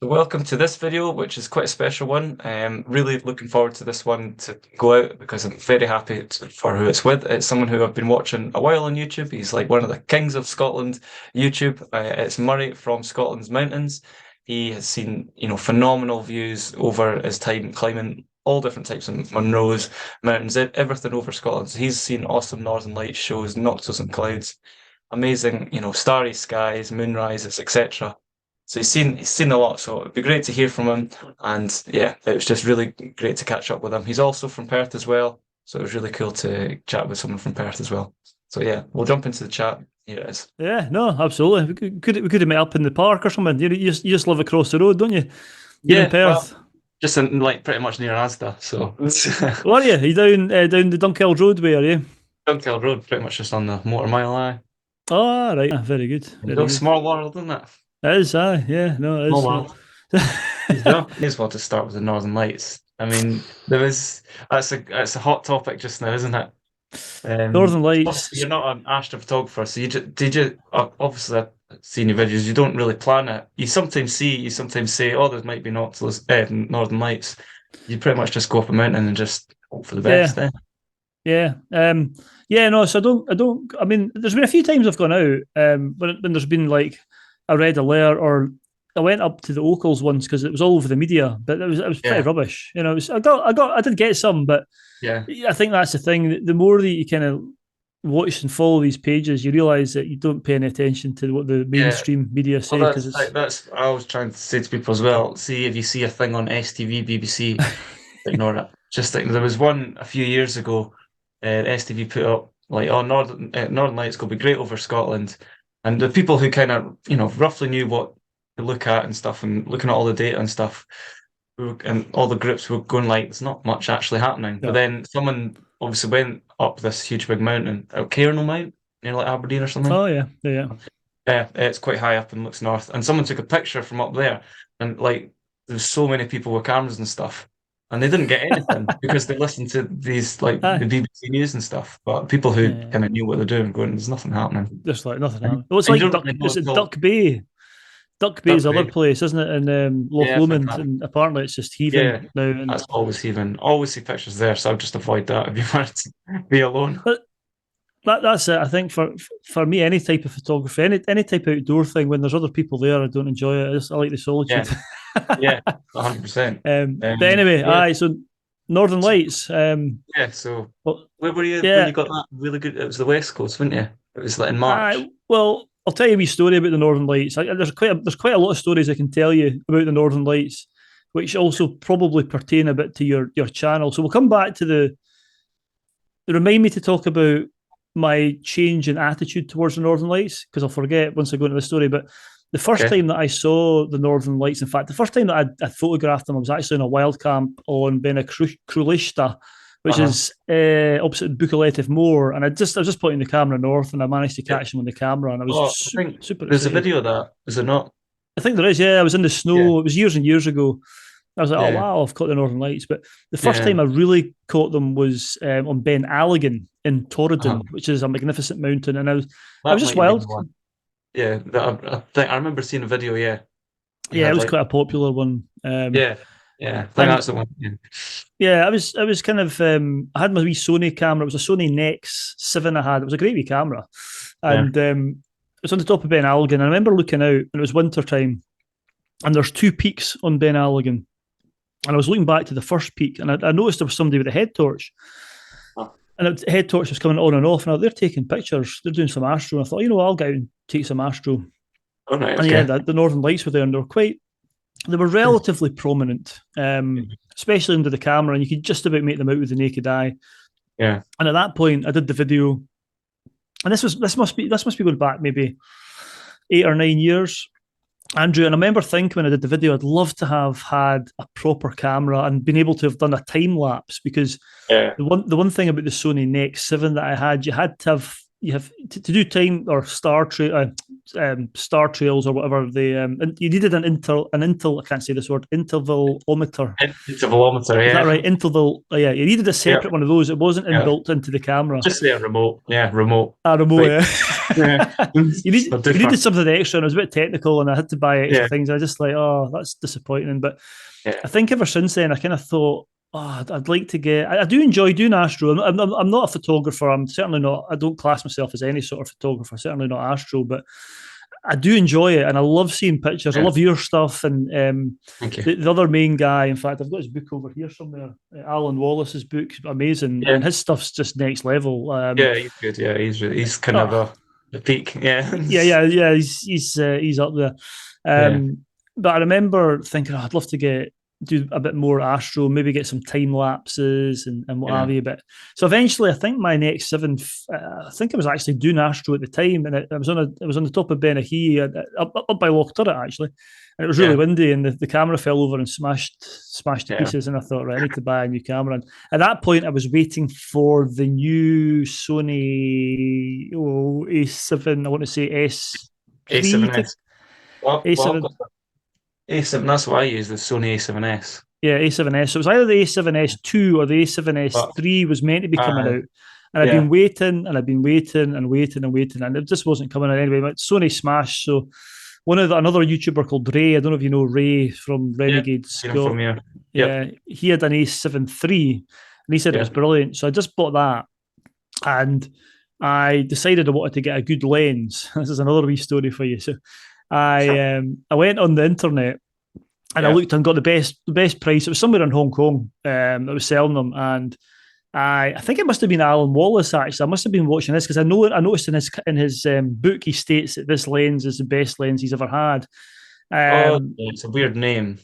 So welcome to this video, which is quite a special one. Really looking forward to this one to go out because I'm very happy for who it's with. It's someone who I've been watching a while on YouTube. He's like one of the kings of Scotland YouTube. It's Murray from Scotland's Mountains. He has seen, phenomenal views over his time climbing all different types of Munros, mountains, everything over Scotland. So he's seen awesome Northern Lights shows, nocturnes and clouds, amazing, starry skies, moonrises, etc. So he's seen a lot, so it'd be great to hear from him. And yeah, it was just really great to catch up with him. He's also from Perth as well, so it was really cool to chat with someone from Perth as well. So yeah, we'll jump into the chat. Here it is. Yeah, no, absolutely. We could have met up in the park or something. You just live across the road, don't you? You're in Yeah, Perth. well, just in like pretty much near Asda. So Where are you? Are you down the Dunkeld Roadway, are you? Dunkeld Road, pretty much just on the motor mile eye. Oh, right. Very good. There you Very go, good. small world, isn't it? It is, aye. Yeah, no, it Small is. world. Yeah, may as well to start with the Northern Lights. I mean, that's a hot topic just now, isn't it? Northern Obviously, Lights. you're not an astrophotographer, so obviously I've seen your videos. You don't really plan it. You sometimes say, "Oh, there might be Northern Lights." You pretty much just go up a mountain and just hope for the Yeah, best. Eh? yeah. Yeah, no, so I mean, there's been a few times I've gone out, when there's been like a red alert, or I went up to the Ochils once because it was all over the media, but it was pretty Yeah, rubbish. I did get some, but yeah, I think that's the thing. The more that you kind of watch and follow these pages, you realise that you don't pay any attention to what the yeah. mainstream media Well, say because that's it's that's I was trying to say to people as well. See if you see a thing on STV, BBC, ignore it. Just like there was one a few years ago. STV put up like, "Oh, Northern Lights will be great over Scotland," and the people who kind of roughly knew what to look at and stuff, and looking at all the data and stuff, and all the groups were going like, "There's not much actually happening." But no. then someone obviously went up this huge big mountain, Cairnrell Mount, like Aberdeen or something. Oh yeah, yeah, yeah. Yeah, it's quite high up and looks north. And someone took a picture from up there, and like there's so many people with cameras and stuff, and they didn't get anything because they listened to these like the Aye, BBC News and stuff. But people who yeah. kind of knew what they're doing, going, "There's nothing happening," Just like nothing and, happened. Well, it's and you like don't really know Is it until Duck Bay? Duck Bay is Duck the other Bay. place, isn't it? In Loch Yeah, I think Lomond, that. and apparently it's just Yeah, heaving now. And that's always heaving. Always see pictures there, so I'll just avoid that if you want to be alone. but that's it. I think for me, any type of photography, any type of outdoor thing, when there's other people there, I don't enjoy it. I like the solitude. Yeah, yeah, 100%. But anyway, Yeah, so Northern Lights. yeah. So Well, where were you when yeah. you got that really good? It was the West Coast, wasn't you? It was like in March. Well, I'll tell you a wee story about the Northern Lights. There's quite a lot of stories I can tell you about the Northern Lights, which also probably pertain a bit to your channel. So we'll come back to remind me to talk about my change in attitude towards the Northern Lights, because I'll forget once I go into the story. But the first Okay. time that I saw the Northern Lights, in fact, the first time that I photographed them, I was actually in a wild camp on Bena Crulista, which Uh-huh. is opposite Buccleuch Moor. And I was just pointing the camera north, and I managed to Yeah. catch them on the camera, and I was Oh, I think super there's a excited. video of that, is it not? I think there is, yeah. I was in the Yeah, snow. It was years and years ago. I was like, oh yeah, wow, I've caught the Northern Lights. But the first yeah. time I really caught them was on Ben Alligan in Uh-huh. Torridon, which is a magnificent mountain, and I was That just might have been wild. the one. Yeah, I think I remember seeing a video. Yeah, you Yeah, it had was like, quite a popular one. yeah, yeah. I think And that's the one. Yeah. yeah, I was kind of I had my wee Sony camera. It was a Sony Nex 7 I had. It was a great wee camera, Yeah. and it was on the top of Ben Alligan. I remember looking out, and it was winter time, and there's two peaks on Ben Alligan. And I was looking back to the first peak, and I noticed there was somebody with a head torch, Oh, and the head torch was coming on and off. And they're taking pictures, they're doing some Astro. And I thought, I'll go out and take some Astro. all right. And yeah, Okay. the Northern Lights were there, and they were relatively prominent, especially under the camera, and you could just about make them out with the naked eye. Yeah. And at that point, I did the video, and this must be going back maybe 8 or 9 years. Andrew, and I remember thinking when I did the video, I'd love to have had a proper camera and been able to have done a time lapse, because Yeah. the one thing about the Sony Nex 7 that I had, you have to do time or star trails or whatever. You needed an I can't say this word, intervalometer. Intervalometer, Is that right? yeah. Interval. Yeah, you needed a Yeah. separate one of those. It wasn't Yeah. inbuilt into the camera. Just say a remote. Yeah, remote. A remote. Like, Yeah. yeah. You They're needed different. something extra, and it was a bit technical, and I had to buy extra Yeah. things. I was just like, oh, that's disappointing. But Yeah. I think ever since then, I kind of thought, oh, I'd like to get. I do enjoy doing Astro. I'm not a photographer. I'm certainly not. I don't class myself as any sort of photographer. Certainly not Astro, but I do enjoy it, and I love seeing pictures. I Yeah. love your stuff, and Thank you. the other main guy. In fact, I've got his book over here somewhere. Alan Wallace's book, amazing, Yeah. and his stuff's just next level. Yeah, he's good. Yeah, he's kind of the peak. Yeah. Yeah. He's up there. Yeah. But I remember thinking, oh, I'd love to do a bit more Astro, maybe get some time lapses and what have you. But so eventually, I think my next seven, I think I was actually doing Astro at the time, and it was on the top of Benahee, up by Loch Turret actually, and it was really windy, and the camera fell over and smashed to pieces. And I thought, right, I need to buy a new camera. And at that point, I was waiting for the new Sony A7. I want to say S3. A7S. A7. A7. That's what I use. The Sony A7S. Yeah, A7S. So it was either the A7S2 or the A7S3 was meant to be coming out. And I've been waiting and I've been waiting and waiting and waiting, and it just wasn't coming out anyway. But Sony smashed. So another YouTuber called Ray, I don't know if you know Ray from Renegade Scott. Yeah, he had an A7 III, and he said it was brilliant. So I just bought that, and I decided I wanted to get a good lens. This is another wee story for you. So I went on the internet and I looked and got the best price. It was somewhere in Hong Kong that was selling them, and I think it must have been Alan Wallace actually. I must have been watching this because I noticed in his book he states that this lens is the best lens he's ever had. It's a weird name.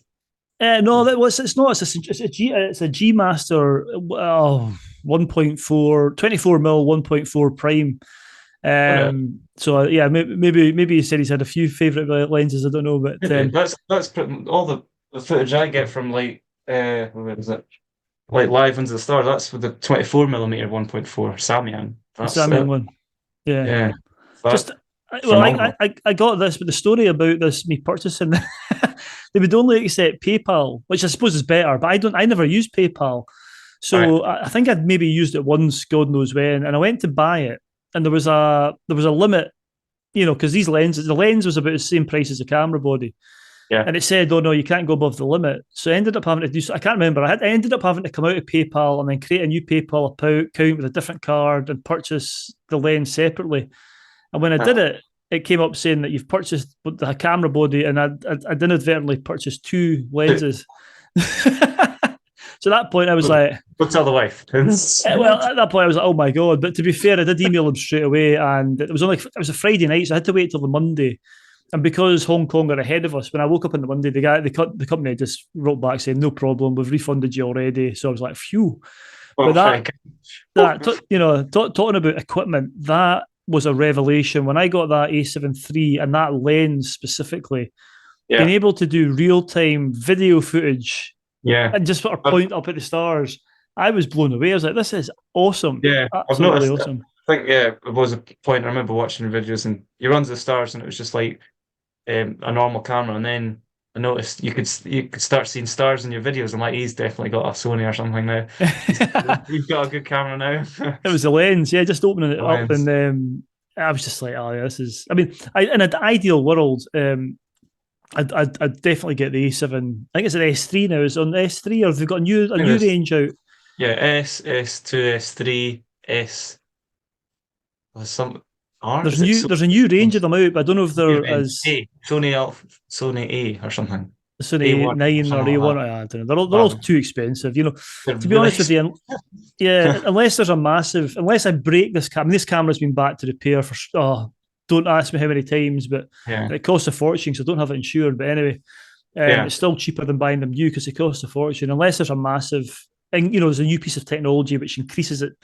No, it's not. It's a G Master 1.4 24 mil 1.4 prime. So yeah, maybe he said he's had a few favorite lenses. I don't know, but that's all the footage I get from where is it? Like Live Under the Stars. That's with the 24mm 1.4 Samyang. That's Samyang one. Yeah. Just I got this, but the story about this me purchasing they would only accept PayPal, which I suppose is better, but I never used PayPal. So I think I'd maybe used it once, God knows when, and I went to buy it. And there was a limit, because the lens was about the same price as the camera body. Yeah. And it said, oh no, you can't go above the limit. So I ended up having to do, I can't remember. I ended up having to come out of PayPal and then create a new PayPal account with a different card and purchase the lens separately. And when I did it, it came up saying that you've purchased the camera body, and I inadvertently purchased two lenses. So at that point, I was like, "Go tell the wife." Well, at that point, I was like, "Oh my god!" But to be fair, I did email him straight away, and it was a Friday night, so I had to wait till the Monday. And because Hong Kong are ahead of us, when I woke up on the Monday, the company just wrote back saying, "No problem, we've refunded you already." So I was like, "Phew!" Well, but talking about equipment, that was a revelation when I got that A7 III and that lens specifically. Being able to do real-time video footage. And just sort of point up at the stars. I was blown away. I was like, this is awesome. Yeah. Absolutely awesome. I think, it was a point. I remember watching videos and you run to the stars and it was just like a normal camera. And then I noticed you could start seeing stars in your videos. I'm like, he's definitely got a Sony or something now. He's got a good camera now. It was the lens. Yeah, just opening it up. And I was just like, oh, yeah, this is... I mean, in an ideal world... I'd definitely get the A7. I think it's an S3 now. Is it on the S3 or have they got a new range out? Yeah, S, S2, S3, S. There's some. There's a new range of them out, but I don't know if they're as Sony A or something. Sony A9 or A1. I don't know. They're all too expensive. To be honest with you, unless I break this camera. This camera's been back to repair for don't ask me how many times, but it costs a fortune, so I don't have it insured. But anyway, it's still cheaper than buying them new because it costs a fortune. Unless there's a massive, and there's a new piece of technology which increases it.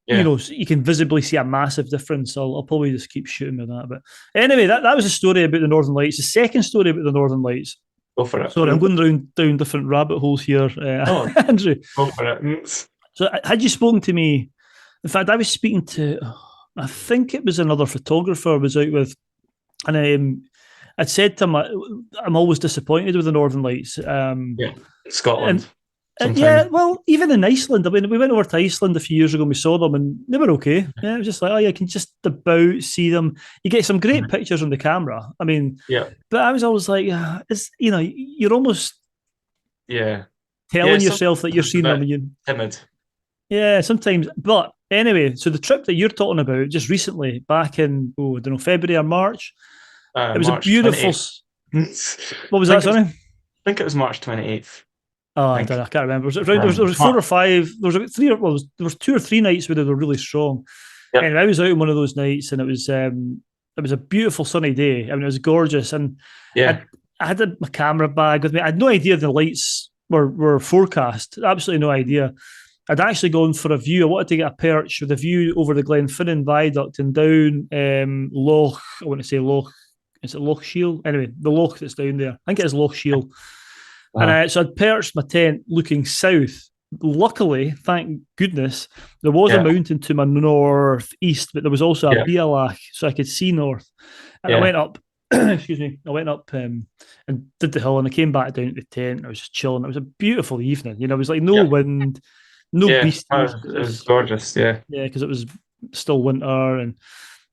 So you can visibly see a massive difference. I'll probably just keep shooting with that. But anyway, that was a story about the Northern Lights. The second story about the Northern Lights. Go for it. Sorry, I'm going down different rabbit holes here, Andrew. Go for it. So had you spoken to me? In fact, I was speaking to. I think it was another photographer I was out with, And I'd said to him, I'm always disappointed with the Northern Lights. Yeah. Scotland And sometimes. yeah, well, even in Iceland, I mean, we went over to Iceland a few years ago and we saw them and they were okay. Yeah, it was just like, oh, yeah, you can just about see them. You get some great Mhm. pictures on the camera. I mean, Yeah. but I was always like, it's, you're almost Yeah. Yeah. telling yourself that you're Sometimes a seeing them. bit And you, timid. yeah, sometimes. But anyway, so the trip that you're talking about just recently, back in, I don't know, February or March, it was a March beautiful. 28th. What was I that, think it was, sorry? I think it was March 28th. Oh, I I don't think. know. I can't remember. There was four or five. There was about three. There was two or three nights where they were really strong. Yep. And I was out on one of those nights, and it was a beautiful sunny day. I mean, it was gorgeous, and Yeah. I I had my camera bag with me. I had no idea the lights were forecast. Absolutely no idea. I'd actually gone for a view. I wanted to get a perch with a view over the Glenfinnan Viaduct and down Loch. I want to say Loch. Is it Loch Shield? Anyway, the loch that's down there. I think it is Loch Shield. And Uh, so I'd perched my tent looking south. Luckily, thank goodness, there was a yeah. mountain to my northeast, but there was also a Yeah. bialach, so I could see north. And I Yeah. went up, excuse me, I went up and did the hill, and I came back down to the tent. I was just chilling. It was a beautiful evening. It was like no Yeah. wind, no Yeah. beasties. It It was was, gorgeous. Yeah. yeah, because it was still winter, and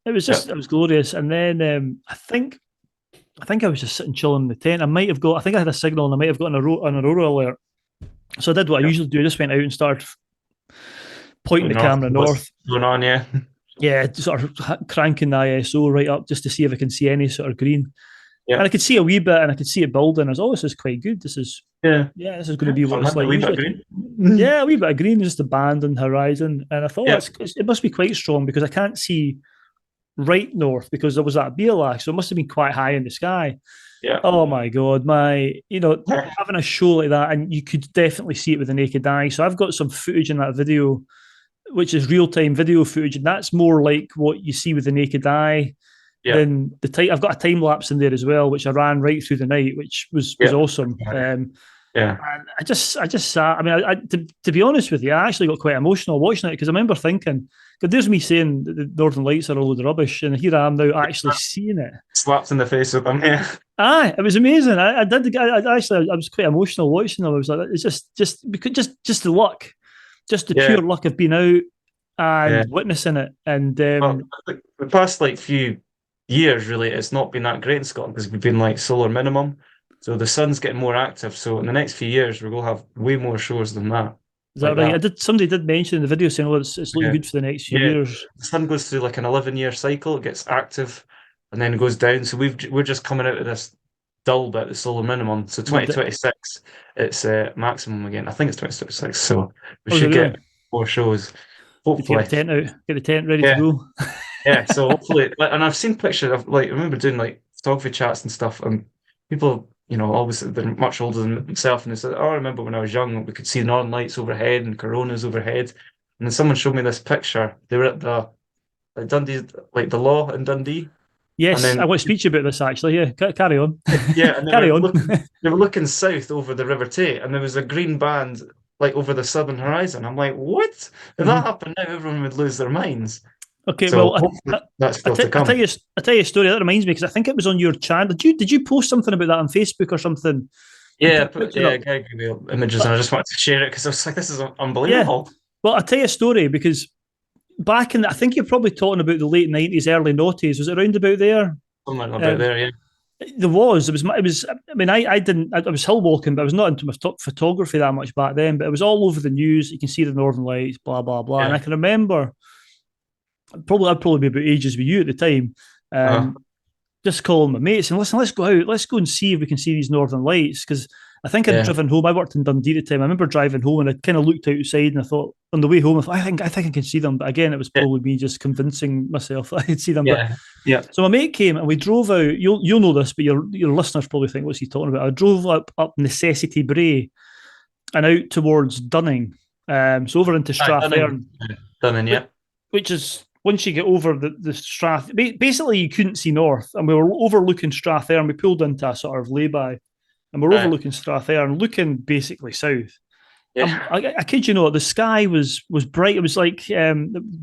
Yeah. it was glorious. And then I think I was just sitting chilling in the tent. I think I had a signal, and I might have got an aurora alert. So I did what I Yeah. usually do. I just went out and started pointing the North. camera What's north. going on? Yeah. Yeah, sort of cranking the ISO right up just to see if I can see any sort of green. Yeah. And I could see a wee bit, and I could see it building. I was, this is quite good. Yeah. This is going to be what Fun, it's man. A like. wee bit Usually, of green. yeah, a wee bit of green, just a band on the horizon. And I thought, Yeah. it must be quite strong because I can't see right north because there was that Bealach, so it must have been quite high in the sky. Yeah. Oh my god, having a show like that, and you could definitely see it with the naked eye. So I've got some footage in that video, which is real time video footage, and that's more like what you see with the naked eye Yeah. than the time. I've got a time lapse in there as well, which I ran right through the night, which was Yeah. awesome. Yeah. And I just sat. I mean, to be honest with you, I actually got quite emotional watching it because I remember thinking, "God, there's me saying that the Northern Lights are a load of rubbish," and here I am now actually seeing it. Slapped in the face with them. Yeah. It was amazing. I did. I was quite emotional watching them. I was like, it's just because just the luck, just the Yeah. pure luck of being out Yeah. and witnessing it. And Well, the past few years, really, it's not been that great in Scotland because we've been solar minimum. So the sun's getting more active. So in the next few years, we're going to have way more shows than that. is Like that right? that. Somebody did mention in the video saying, "Oh, it's looking Yeah. good for the next few Yeah. years." The sun goes through an 11-year cycle. It gets active and then goes down. So we're just coming out of this dull bit, the solar minimum. So The, the, 2026, it's maximum again. I think it's 2026. So we oh, is it should really? get more shows, Need to get hopefully. the tent out, get the tent ready to Yeah. go. Yeah. So hopefully, and I've seen pictures of I remember doing photography chats and stuff, and people, always they're much older than myself, and they said, "Oh, I remember when I was young, we could see northern lights overhead and coronas overhead." And then someone showed me this picture. They were at the Dundee, the Law in Dundee, and Yes, I then want to speak to you about this actually. Yeah, carry on. yeah, and Carry on. they were looking south over the River Tay, and there was a green band over the southern horizon. I'm like, what? If that Mhm. happened now, everyone would lose their minds. Okay, So well, hopefully that's still to I tell come. you, I tell you a story that reminds me because I think it was on your channel. Did you post something about that on Facebook or something? You Yeah, put a but picture yeah, up. Guy gave me images, and I just wanted to share it because I was like, this is Yeah. unbelievable. Well, I'll tell you a story because back in, I think you're probably talking about the late 90s, early noughties. Was it around about there? Something about Um, there, yeah. there was. I mean, I didn't, I was hill walking, but I was not into my photography that much back then, but it was all over the news. You can see the Northern Lights, blah, blah, blah. And Yeah. I can remember, I'd probably be about ages with you at the time. Uh, Just calling my mates and listen, let's go out, let's go and see if we can see these Northern Lights. Because I think I'd yeah. driven home. I worked in Dundee at the time. I remember driving home and I kind of looked outside and I thought on the way home, I think I can see them. But again, it was Yeah. probably me just convincing myself that I could see them. Yeah. But Yeah. so my mate came and we drove out. You'll know this, but your listeners probably think, what's he talking about? I drove up Necessity Bray and out towards Dunning. So over into Strathern. Dunning, yeah. Which is once you get over the Strath, basically you couldn't see north, and we were overlooking Strathern. We pulled into a sort of lay-by, and we're overlooking Strathern, looking basically south. Yeah. I kid you not, the sky was bright. It was like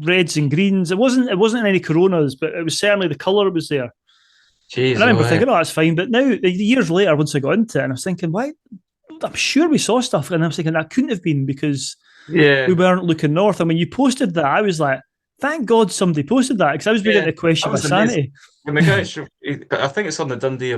reds and greens. It wasn't any coronas, but it was certainly the colour was there. And I Jeez, oh remember yeah. thinking, oh, that's fine. But now, years later, once I got into it, and I was thinking, why? I'm sure we saw stuff. And I was thinking, that couldn't have been because we Yeah, weren't looking north. And when you posted that, I was like, thank God somebody posted that because I was beginning yeah. to question That my was amazing. sanity. And the guys, I think it's on the Dundee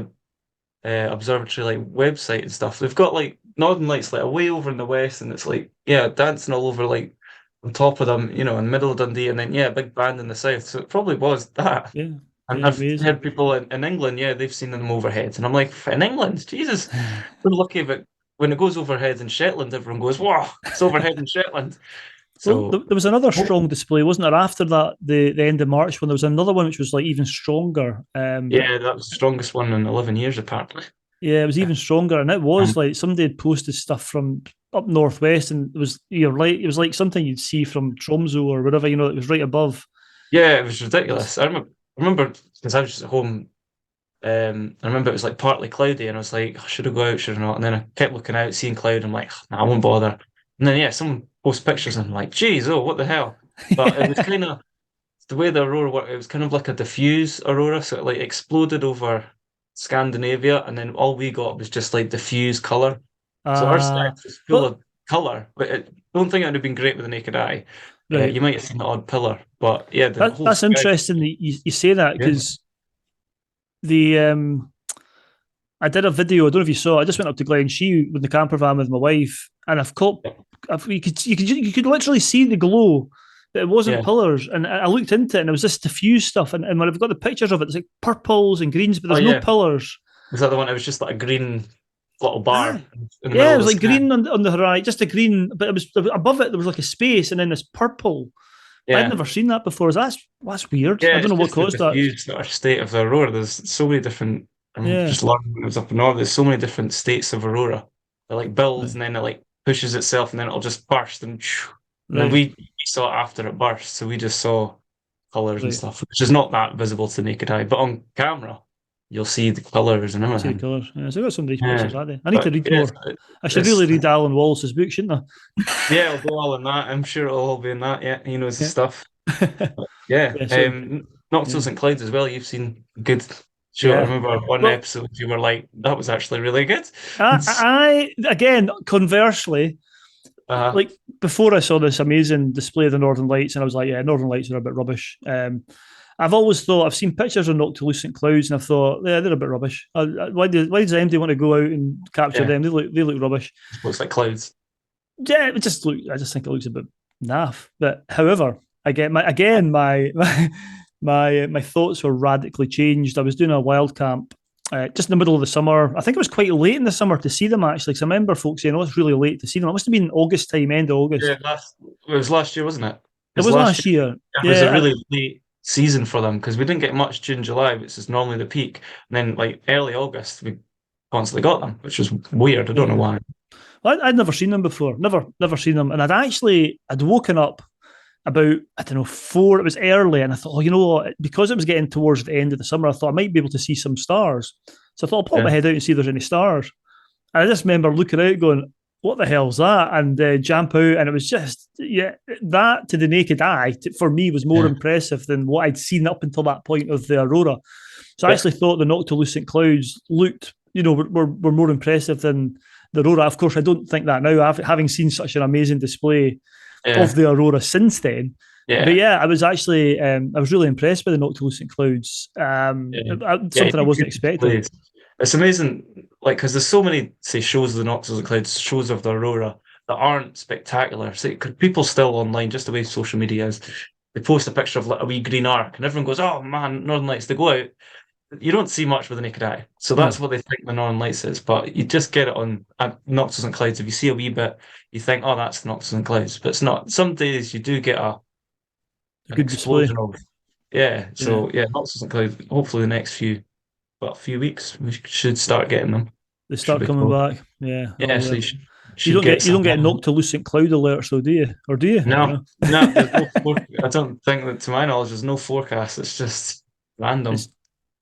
Observatory like website and stuff. They've got like Northern Lights like way over in the west, and it's like yeah, dancing all over like on top of them, in the middle of Dundee, and then yeah, a big band in the south. So it probably was that. Yeah, And yeah, I've amazing. heard people in England, yeah, they've seen them overhead, and I'm like, in England, Jesus, we're lucky, but when it goes overhead in Shetland, everyone goes, "Wow, it's overhead in Shetland." Well, So there was another strong display, wasn't there? After that, the end of March, when there was another one which was like even stronger. But yeah, that was the strongest one in 11 years apparently. yeah, it was even stronger, and it was Um, like somebody had posted stuff from up northwest, and it was you're right, it was like something you'd see from Tromso or whatever, it was right above. yeah, it was It was ridiculous. I remember because I was just at home. I remember it was like partly cloudy, and I was like, should I go out? Should I not? And then I kept looking out, seeing cloud. I'm like, nah, I won't bother. And then yeah, someone posts pictures, and I'm like, geez, oh, what the hell? But it was yeah. kind of the way the aurora worked. It was kind of like a diffuse aurora, so it like exploded over Scandinavia, and then all we got was just like diffuse color. So our sky uh was full but of color, but don't think it would have been great with the naked eye. right. You might have seen the odd pillar, but yeah, the whole That's sky. interesting that you say that Yeah, because the I did a video. I don't know if you saw. I just went up to Glen Shee with the camper van with my wife, and you could literally see the glow. That it wasn't yeah. pillars, and I looked into it, and it was this diffuse stuff. And when I've got the pictures of it, it's like purples and greens, but Oh there's no yeah. pillars. Was that the one? It was just like a green little bar Ah, in the yeah, middle it of was the like sky. green on the horizon, just a green, but it was above it. There was like a space, and then this purple. I'd Yeah. never seen that before. That's weird. I Yeah, don't it's know what just the caused that. diffused sort of state of the aurora. There's so many different, I'm Yeah, just learning when I was up north, there's so many different states of aurora. It like builds right, and then it like pushes itself and then it'll just burst and then right, we saw it after it burst. So we just saw colors and right. stuff, which is not that visible to the naked eye. But on camera, you'll see the colors and See the everything. colours. Yeah, so I got some of these Yeah. pictures, had they? I need to But read yeah, more. I should really it's read Alan Wallace's book, shouldn't yeah, it'll go all in that. I'm sure it'll all be in that. Yeah, he knows his I? stuff. Yeah. Yeah, Yeah. So Noctilues yeah. and Clouds as well. You've seen good show. I Yeah. remember one Well, episode you were like, that was actually really good. I again, conversely, Uh, like before I saw this amazing display of the Northern Lights, and I was like, yeah, Northern Lights are a bit rubbish. I've always thought I've seen pictures of noctilucent clouds, and I've thought, yeah, they're a bit rubbish. Why does anybody want to go out and capture yeah, them? They look rubbish. it looks like clouds. Yeah, I just think it looks a bit naff. But however, my thoughts were radically changed. I was doing a wild camp just in the middle of the summer. I think it was quite late in the summer to see them actually, because I remember folks saying, "Oh, it's really late to see them." It must have been August time, end of Yeah, August. it was last year, wasn't it? It It was was last last year. year. It was a Yeah, really late season for them because we didn't get much June, July, which is normally the peak. And then like early August, we constantly got them, which was weird. I don't know yeah. why. I'd never seen them before. Never seen them. And I'd woken up about, I don't know, 4. It was early, and I thought, oh, you know what? Because it was getting towards the end of the summer, I thought I might be able to see some stars. So I thought I'll pop my Yeah, head out and see if there's any stars. And I just remember looking out, going, "What the hell's that?" And jump out, and it was just, yeah, that to the naked eye for me was more yeah, impressive than what I'd seen up until that point of the aurora. So I yeah, actually thought the noctilucent clouds looked, were more impressive than the aurora. Of course, I don't think that now, having seen such an amazing display of yeah, the aurora since then. But yeah. yeah, I was really impressed by the noctilucent clouds. Yeah, yeah, Something I wasn't good expecting. displays. It's amazing, like because there's so many say shows of the Noctilues and Clouds, shows of the Aurora that aren't spectacular. So people still online, just the way social media is, they post a picture of like a wee green arc, and everyone goes, "Oh man, Northern Lights!" They go out. You don't see much with the naked eye, so that's No, what they think the Northern Lights is. But you just get it on Noctilues and Clouds. If you see a wee bit, you think, "Oh, that's Noctilues and Clouds," but it's not. Some days you do get a an good display. explosion of yeah. Yeah, So yeah, Noctilues and Clouds. Hopefully, the next few weeks, we should start getting them. they Should start be coming cool. back. Yeah, Yeah, so you should get you don't some. get noctilucent cloud alerts though, do you? Or do you? I don't No, know. no, there's no. I don't think that, to my knowledge, there's no forecast. It's just It's random.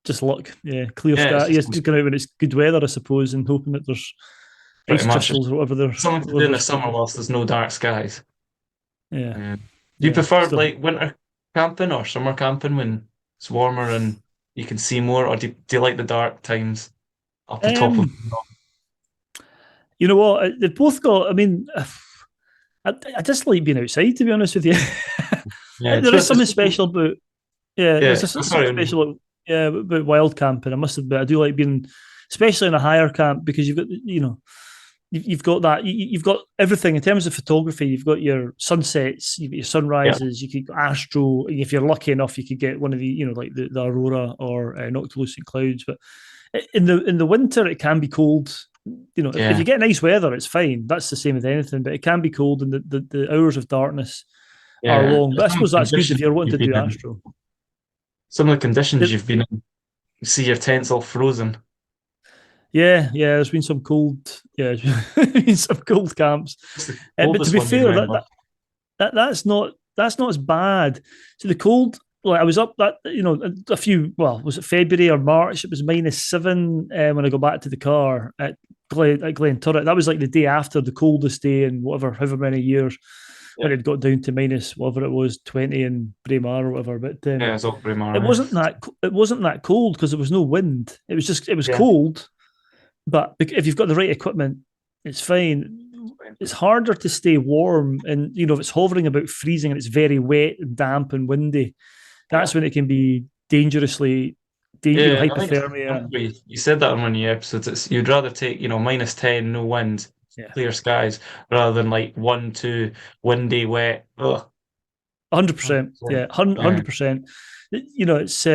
just luck. Yeah, clear Yeah, it's sky. just Yes, just going out when it's good weather, I suppose, and hoping that there's pretty ice much crystals or something to do in whatever the they're summer spotted. whilst there's no dark skies. Yeah, Do you yeah. prefer Still, like winter camping or summer camping when it's warmer and you can see more, or do you like the dark times up the top of Um, you know what? They've both got. I mean, I just like being outside. To be honest with you, Yeah, there is something it's special about. Yeah, yeah. there's just Oh, something sorry. special about, yeah, about wild camping. I must admit, I do like being, especially in a higher camp, because you've got you've got that you've got everything in terms of photography. You've got your sunsets, you've got your Yeah, sunrises. You could go Astro. If you're lucky enough, you could get one of the like the aurora or noctilucent clouds. But in the winter, it can be cold. If yeah, you get nice weather, it's fine. That's the same with anything. But it can be cold, and the hours of darkness are yeah. long. But I Some suppose that's good if conditions you're wanting you've to been do in, Astro. some of the conditions you've been in, you see your tents all frozen. Yeah. There's been some cold, yeah, there's been some cold camps. What's the But to coldest be one you fair, remember? that's not as bad. So the cold, like I was up that a few. Well, was it February or March? It was -7 when I go back to the car at Glen Turret. That was like the day after the coldest day in whatever, however many years, Yeah, when it got down to minus whatever it was, 20 in Braemar or whatever. But yeah, it's all it Braemar. wasn't that cold because there was no wind. It was Yeah, cold, but if you've got the right equipment, it's fine. It's harder to stay warm, and if it's hovering about freezing and it's very wet and damp and windy, yeah, that's when it can be dangerously, yeah. I think I hypothermia. remember you said that on one of your episodes. It's you'd rather take -10, no wind, Yeah, clear skies, rather than like 1, 2, windy, wet. Ugh. 100%. Yeah, 100%. Yeah, 100%. It's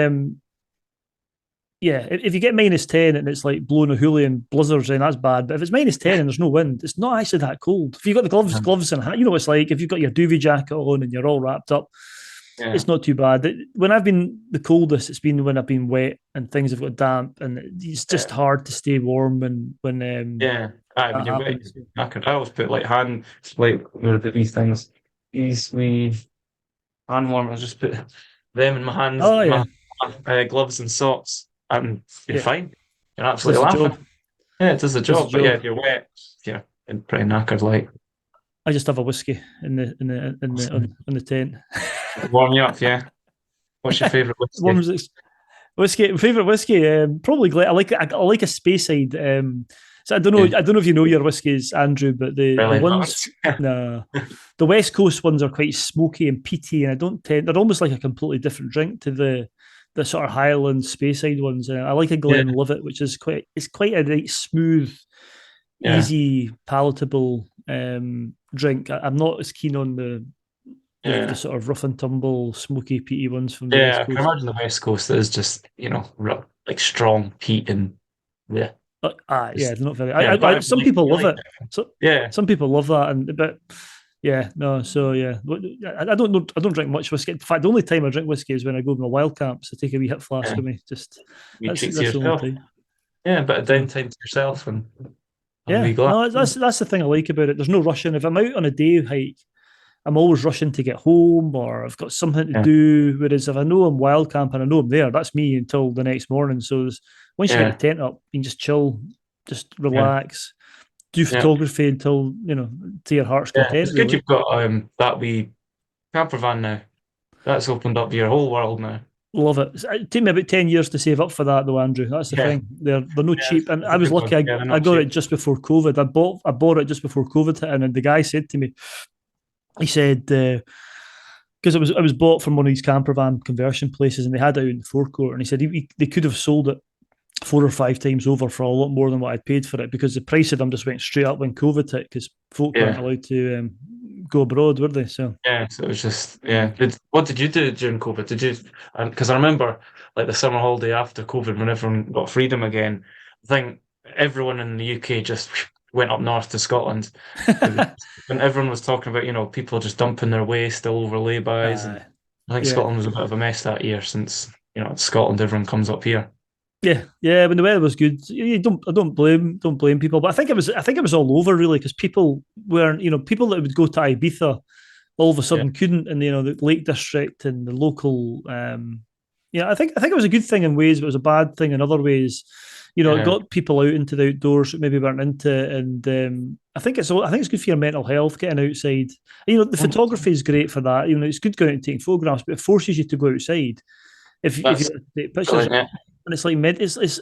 yeah. If you get -10 and it's like blowing a hoolie and blizzards, then that's bad. But if it's -10 and there's no wind, it's not actually that cold. If you've got the gloves and hat, it's like if you've got your duvet jacket on and you're all wrapped up, yeah, it's not too bad. When I've been the coldest, it's been when I've been wet and things have got damp, and it's just yeah. hard to stay warm when Yeah. Aye, when that you're wet, happens. I always put like like where are these things? These wee hand warmers. Just put them in my hands, Oh my yeah, gloves and socks, and you're yeah, fine. You're does absolutely the job. laughing. Yeah, it does the Does the job. But yeah, job. if you're wet, yeah, and pretty knackered. Like, I just have a whiskey on the tent. warm you up. Yeah. What's your favorite whiskey? Warms whiskey. Favorite whiskey? Probably I like a Speyside. So Yeah, I don't know if you know your whiskies, Andrew, but the really ones, haven't. nah, the West Coast ones are quite smoky and peaty, and I don't tend. They're almost like a completely different drink to the sort of Highland Speyside ones. I like a Yeah, Glenlivet, which is quite a nice, smooth, yeah, easy, palatable drink. I'm not as keen on the yeah. sort of rough and tumble, smoky, peaty ones from the Yeah, West I can Coast. imagine the West Coast is just, like strong heat and yeah, Yeah, just they're not very. yeah. But Some people you love like it. it. So Yeah, some people love that, and but yeah, no. So yeah, I don't know. I don't drink much whiskey. In fact, the only time I drink whiskey is when I go on my wild camps. I take a wee hit flask yeah. with me. Just You treat to that's the only yourself. time. Yeah, a bit of So downtime to yourself and have a wee yeah, glass. no, that's the thing I like about it. There's no rushing. If I'm out on a day hike, I'm always rushing to get home or I've got something to Yeah, do. Whereas if I know I'm wild camping, I know I'm there. That's me until the next morning. So once you get yeah, the tent up, you can just chill, just yeah, relax, do yeah, photography until to your heart's yeah. content. It's good Really, you've got that wee camper van now. That's opened up your whole world now. love it. It took me about 10 years to save up for that, though, Andrew. That's the Yeah, thing. They're no yeah, cheap, and it's I a was good lucky. one. Yeah, they're I not got it cheap. just before COVID. I bought it just before COVID hit, and the guy said to me, he said. Because it was bought from one of these camper van conversion places, and they had it out in the forecourt. And he said they could have sold it 4 or 5 times over for a lot more than what I'd paid for it because the price of them just went straight up when COVID hit because folk weren't Yeah, allowed to go abroad, were they? So yeah. So it was just yeah. What did you do during COVID? Did you? Because I remember like the summer holiday after COVID when everyone got freedom again. I think everyone in the UK just went up north to Scotland. It was, when everyone was talking about, people just dumping their waste all over laybys, and I think yeah, Scotland was a bit of a mess that year since, it's Scotland, everyone comes up here. yeah. When the weather was good, I don't blame people, but I think it was all over really because people weren't, people that would go to Ibiza all of a Yeah, sudden couldn't, and the Lake District and the local. I think it was a good thing in ways, but it was a bad thing in other ways. It yeah, got people out into the outdoors that maybe weren't into, it, and I think it's good for your mental health getting outside. The photography is great for that. It's good going out and taking photographs, but it forces you to go outside. if you That's take pictures, brilliant. and it's like it's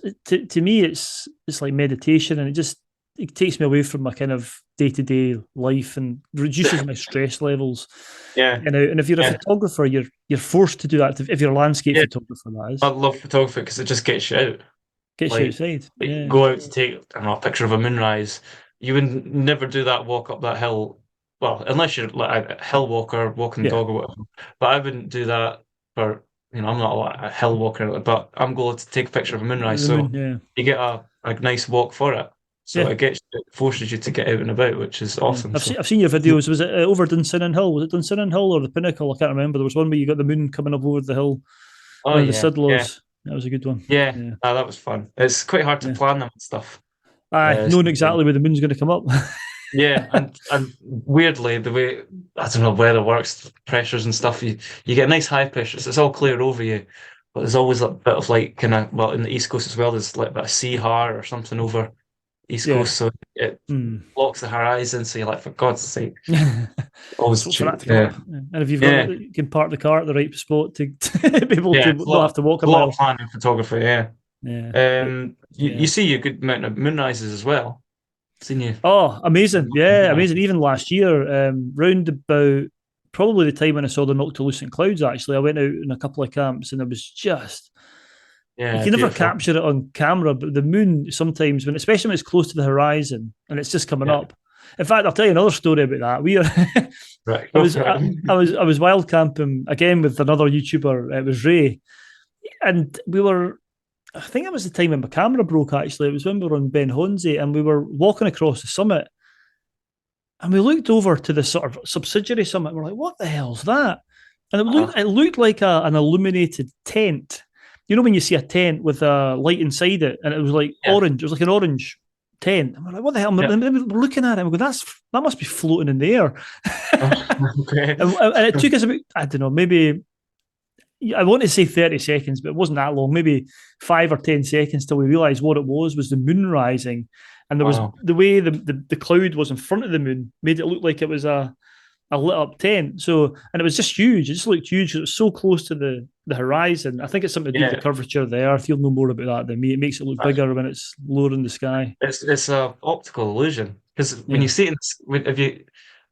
to me it's like meditation, and it takes me away from my kind of day to day life and Yeah, reduces my stress levels. yeah, You know, and if you're a yeah. photographer, you're forced to do that. If you're a landscape Yeah. photographer, that I is, love photography because it just gets you out. gets you Like, outside. Yeah, go out to take, I don't know, a picture of a moonrise. You would never do that walk up that hill. Well, unless you're like a hill walker, walking the yeah. dog or whatever. But I wouldn't do that for, I'm not a hill walker, but I'm going to take a picture of a moonrise. The moon. So Yeah, you get a nice walk for it. So yeah. it forces you to get out and about, which is Yeah, awesome. So I've seen your videos. Was it over Dunsinnon Hill? Was it Dunsinnon Hill or the Pinnacle? I can't remember. There was one where you got the moon coming up over the hill. oh One of the yeah, yeah, Sidlows. That was a good one. yeah. Yeah, That was fun. It's quite hard to yeah. plan them and stuff. Aye, Uh, knowing exactly where the moon's going to come up. Yeah, and weirdly, the way I don't know weather works, pressures and stuff, you get nice high pressures. It's all clear over you, but there's always a bit of like kind of well in the East Coast as well. There's like a bit of sea har or something over East Yeah. Coast, so it Mm. blocks the horizon. So you're like, for God's sake, Let's always hope for that to come yeah, up. Yeah. And if you've got, yeah, you can park the car at the right spot to be able yeah. to not have to walk a A lot of mile. planning photography. Yeah. Yeah. But, You yeah. see a good amount of moonrises as well. Seen you. Oh, amazing. Yeah, amazing. Even last year, round about probably the time when I saw the noctilucent clouds, actually, I went out in a couple of camps and it was just, you Yeah, can never beautiful. capture it on camera, but the moon sometimes, especially when it's close to the horizon and it's just coming Yeah, up. In fact, I'll tell you another story about that. We are, right. I Go was, for it. I was wild camping again with another YouTuber. It was Ray, and we were. I think it was the time when my camera broke. Actually, it was when we were on Ben Honze, and we were walking across the summit, and we looked over to the sort of subsidiary summit. And we're like, "What the hell's that?" And Uh-huh. it looked like an illuminated tent. You know when you see a tent with a light inside it, and it was like Yeah, orange. It was like an orange tent. And we're like, "What the hell?" yeah. And we're looking at it, and we go, that must be floating in the air." Okay. And it took us about, I don't know, maybe I want to say 30 seconds, but it wasn't that long, maybe 5 or 10 seconds till we realised what it was the moon rising. And there was Wow. the way the cloud was in front of the moon made it look like it was a lit up tent. So, and it was just huge. It just looked huge because it was so close to the horizon. I think it's something to do with the Yeah. curvature of the earth. You'll know more about that than me. It makes it look Uh, bigger when it's lower in the sky. it's a optical illusion because when you Yeah. see it, if you,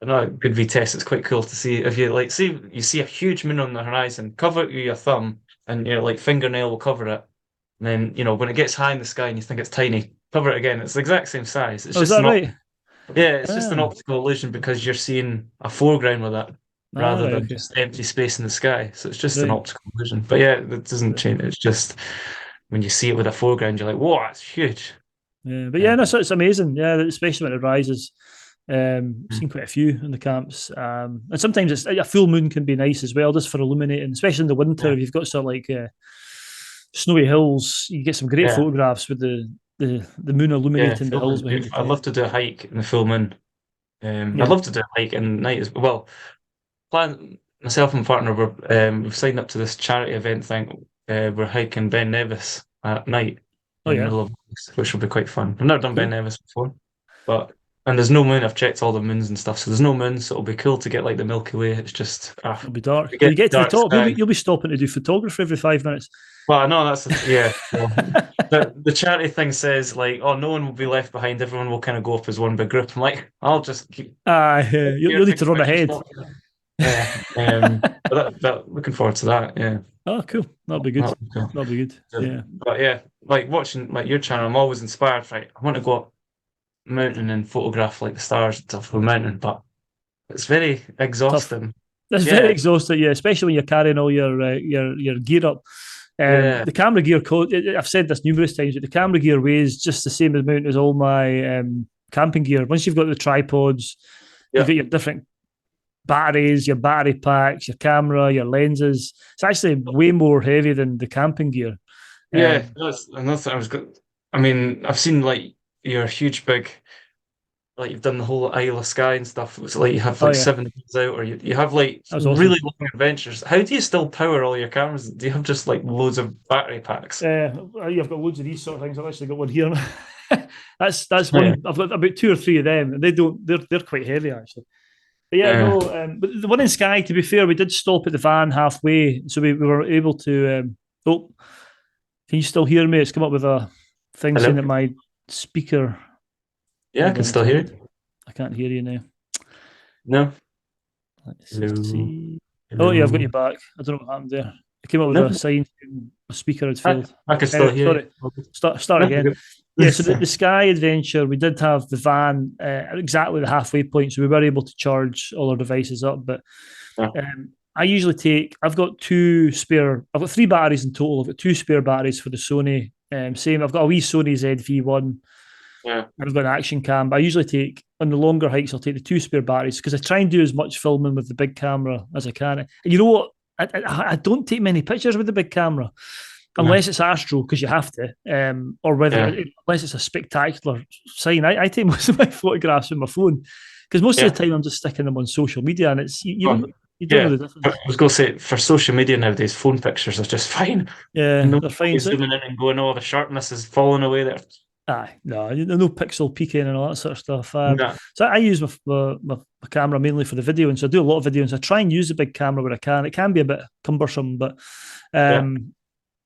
I know a good V test, it's quite cool to see if you like see you see a huge moon on the horizon, cover it with your thumb and your like fingernail will cover it, and then when it gets high in the sky and you think it's tiny, cover it again. It's the exact same size. It's Oh, is just that not. right? Yeah, it's just an Ah, optical illusion because you're seeing a foreground with it rather right. than Okay. just empty space in the sky. So it's just an Right. optical illusion. But yeah, that doesn't change. It's just when you see it with a foreground, you're like, whoa, it's huge. Yeah, but yeah, no, Um, so it's amazing. Yeah, especially when it rises. mm, Seen quite a few in the camps, and sometimes it's a full moon can be nice as well, just for illuminating, especially in the winter. yeah, If you've got sort of like snowy hills, you get some great yeah, photographs with the moon yeah. illuminating the Full hills moon's behind the beautiful. I'd love tent. to do a hike in the full moon. I'd Yeah. love to do a hike in night as well. Plan myself and my partner we've signed up to this charity event thing. We're hiking Ben Nevis at night Oh in the yeah. middle of August, which will be quite fun. I've never done Ben Cool. Nevis before, but and there's no moon. I've checked all the moons and stuff, so there's no moon. So it'll be cool to get like the Milky Way. It's just It'll be dark. we When get you get to the dark top, sky. you'll be stopping to do photography every 5 minutes. Well, I know yeah. Well, the charity thing says like, oh, no one will be left behind. Everyone will kind of go up as one big group. I'm like, I'll just keep here You'll need to taking run pictures. ahead. Yeah. But looking forward to that. Yeah. Oh, cool. That'll be good. That'll be cool. That'll be good. Yeah. But yeah, like watching like your channel, I'm always inspired. Right, I want to go up mountain and photograph like the stars and stuff from the mountain, but it's very Tough. exhausting. That's very Yeah, exhausting, yeah, especially when you're carrying all your gear up. yeah, The camera gear I've said this numerous times, but the camera gear weighs just the same amount as all my camping gear. Once you've got the tripods, you've yeah, got your different batteries, your battery packs, your camera, your lenses. It's actually way more heavy than the camping gear. yeah. Um, That's another thing I was good. I mean, I've seen like your huge big, like you've done the whole Isle of Skye and stuff. It's like you have oh like yeah, 7 days out, or you have like that was really awesome. long adventures. How do you still power all your cameras? Do you have just like loads of battery packs? I've got loads of these sort of things. I've actually got one here. That's Yeah, one. I've got about two or three of them, and they don't. They're quite heavy actually. But yeah, yeah, no. But the one in Skye, to be fair, we did stop at the van halfway, so we were able to. Oh, can you still hear me? It's come up with a thing saying Hello? that my speaker. Yeah, I Hold can on a still hear second. you. I can't hear you now. No? Let's Hello? see. Oh yeah, I've got Hello? you back. I don't know what happened there. It came up with a No, sign saying a speaker had I, failed. I can still Anyway, hear you. sorry. Start No, you're again. good. Yeah, so the Sky Adventure, we did have the van at exactly the halfway point, so we were able to charge all our devices up. But Yeah, I usually take, I've got two spare, I've got three batteries in total. I've got two spare batteries for the Sony. Same, I've got a wee Sony ZV-1 yeah, and I've got an action cam. But I usually take, on the longer hikes, I'll take the two spare batteries because I try and do as much filming with the big camera as I can. And you know what? I don't take many pictures with the big camera yeah, unless it's Astro because you have to, or whether yeah, unless it's a spectacular sign. I take most of my photographs with my phone because most of yeah. the time I'm just sticking them on social media, and it's Oh, you don't know yeah. the I difference. was going to say, for social media nowadays, phone pictures are just fine. Yeah, No they're way fine. So zooming in and going, oh, the sharpness is falling away there. aye, no pixel peaking and all that sort of stuff. No. So I use my camera mainly for the video, and so I do a lot of videos. I try and use the big camera where I can. It can be a bit cumbersome, but Yeah.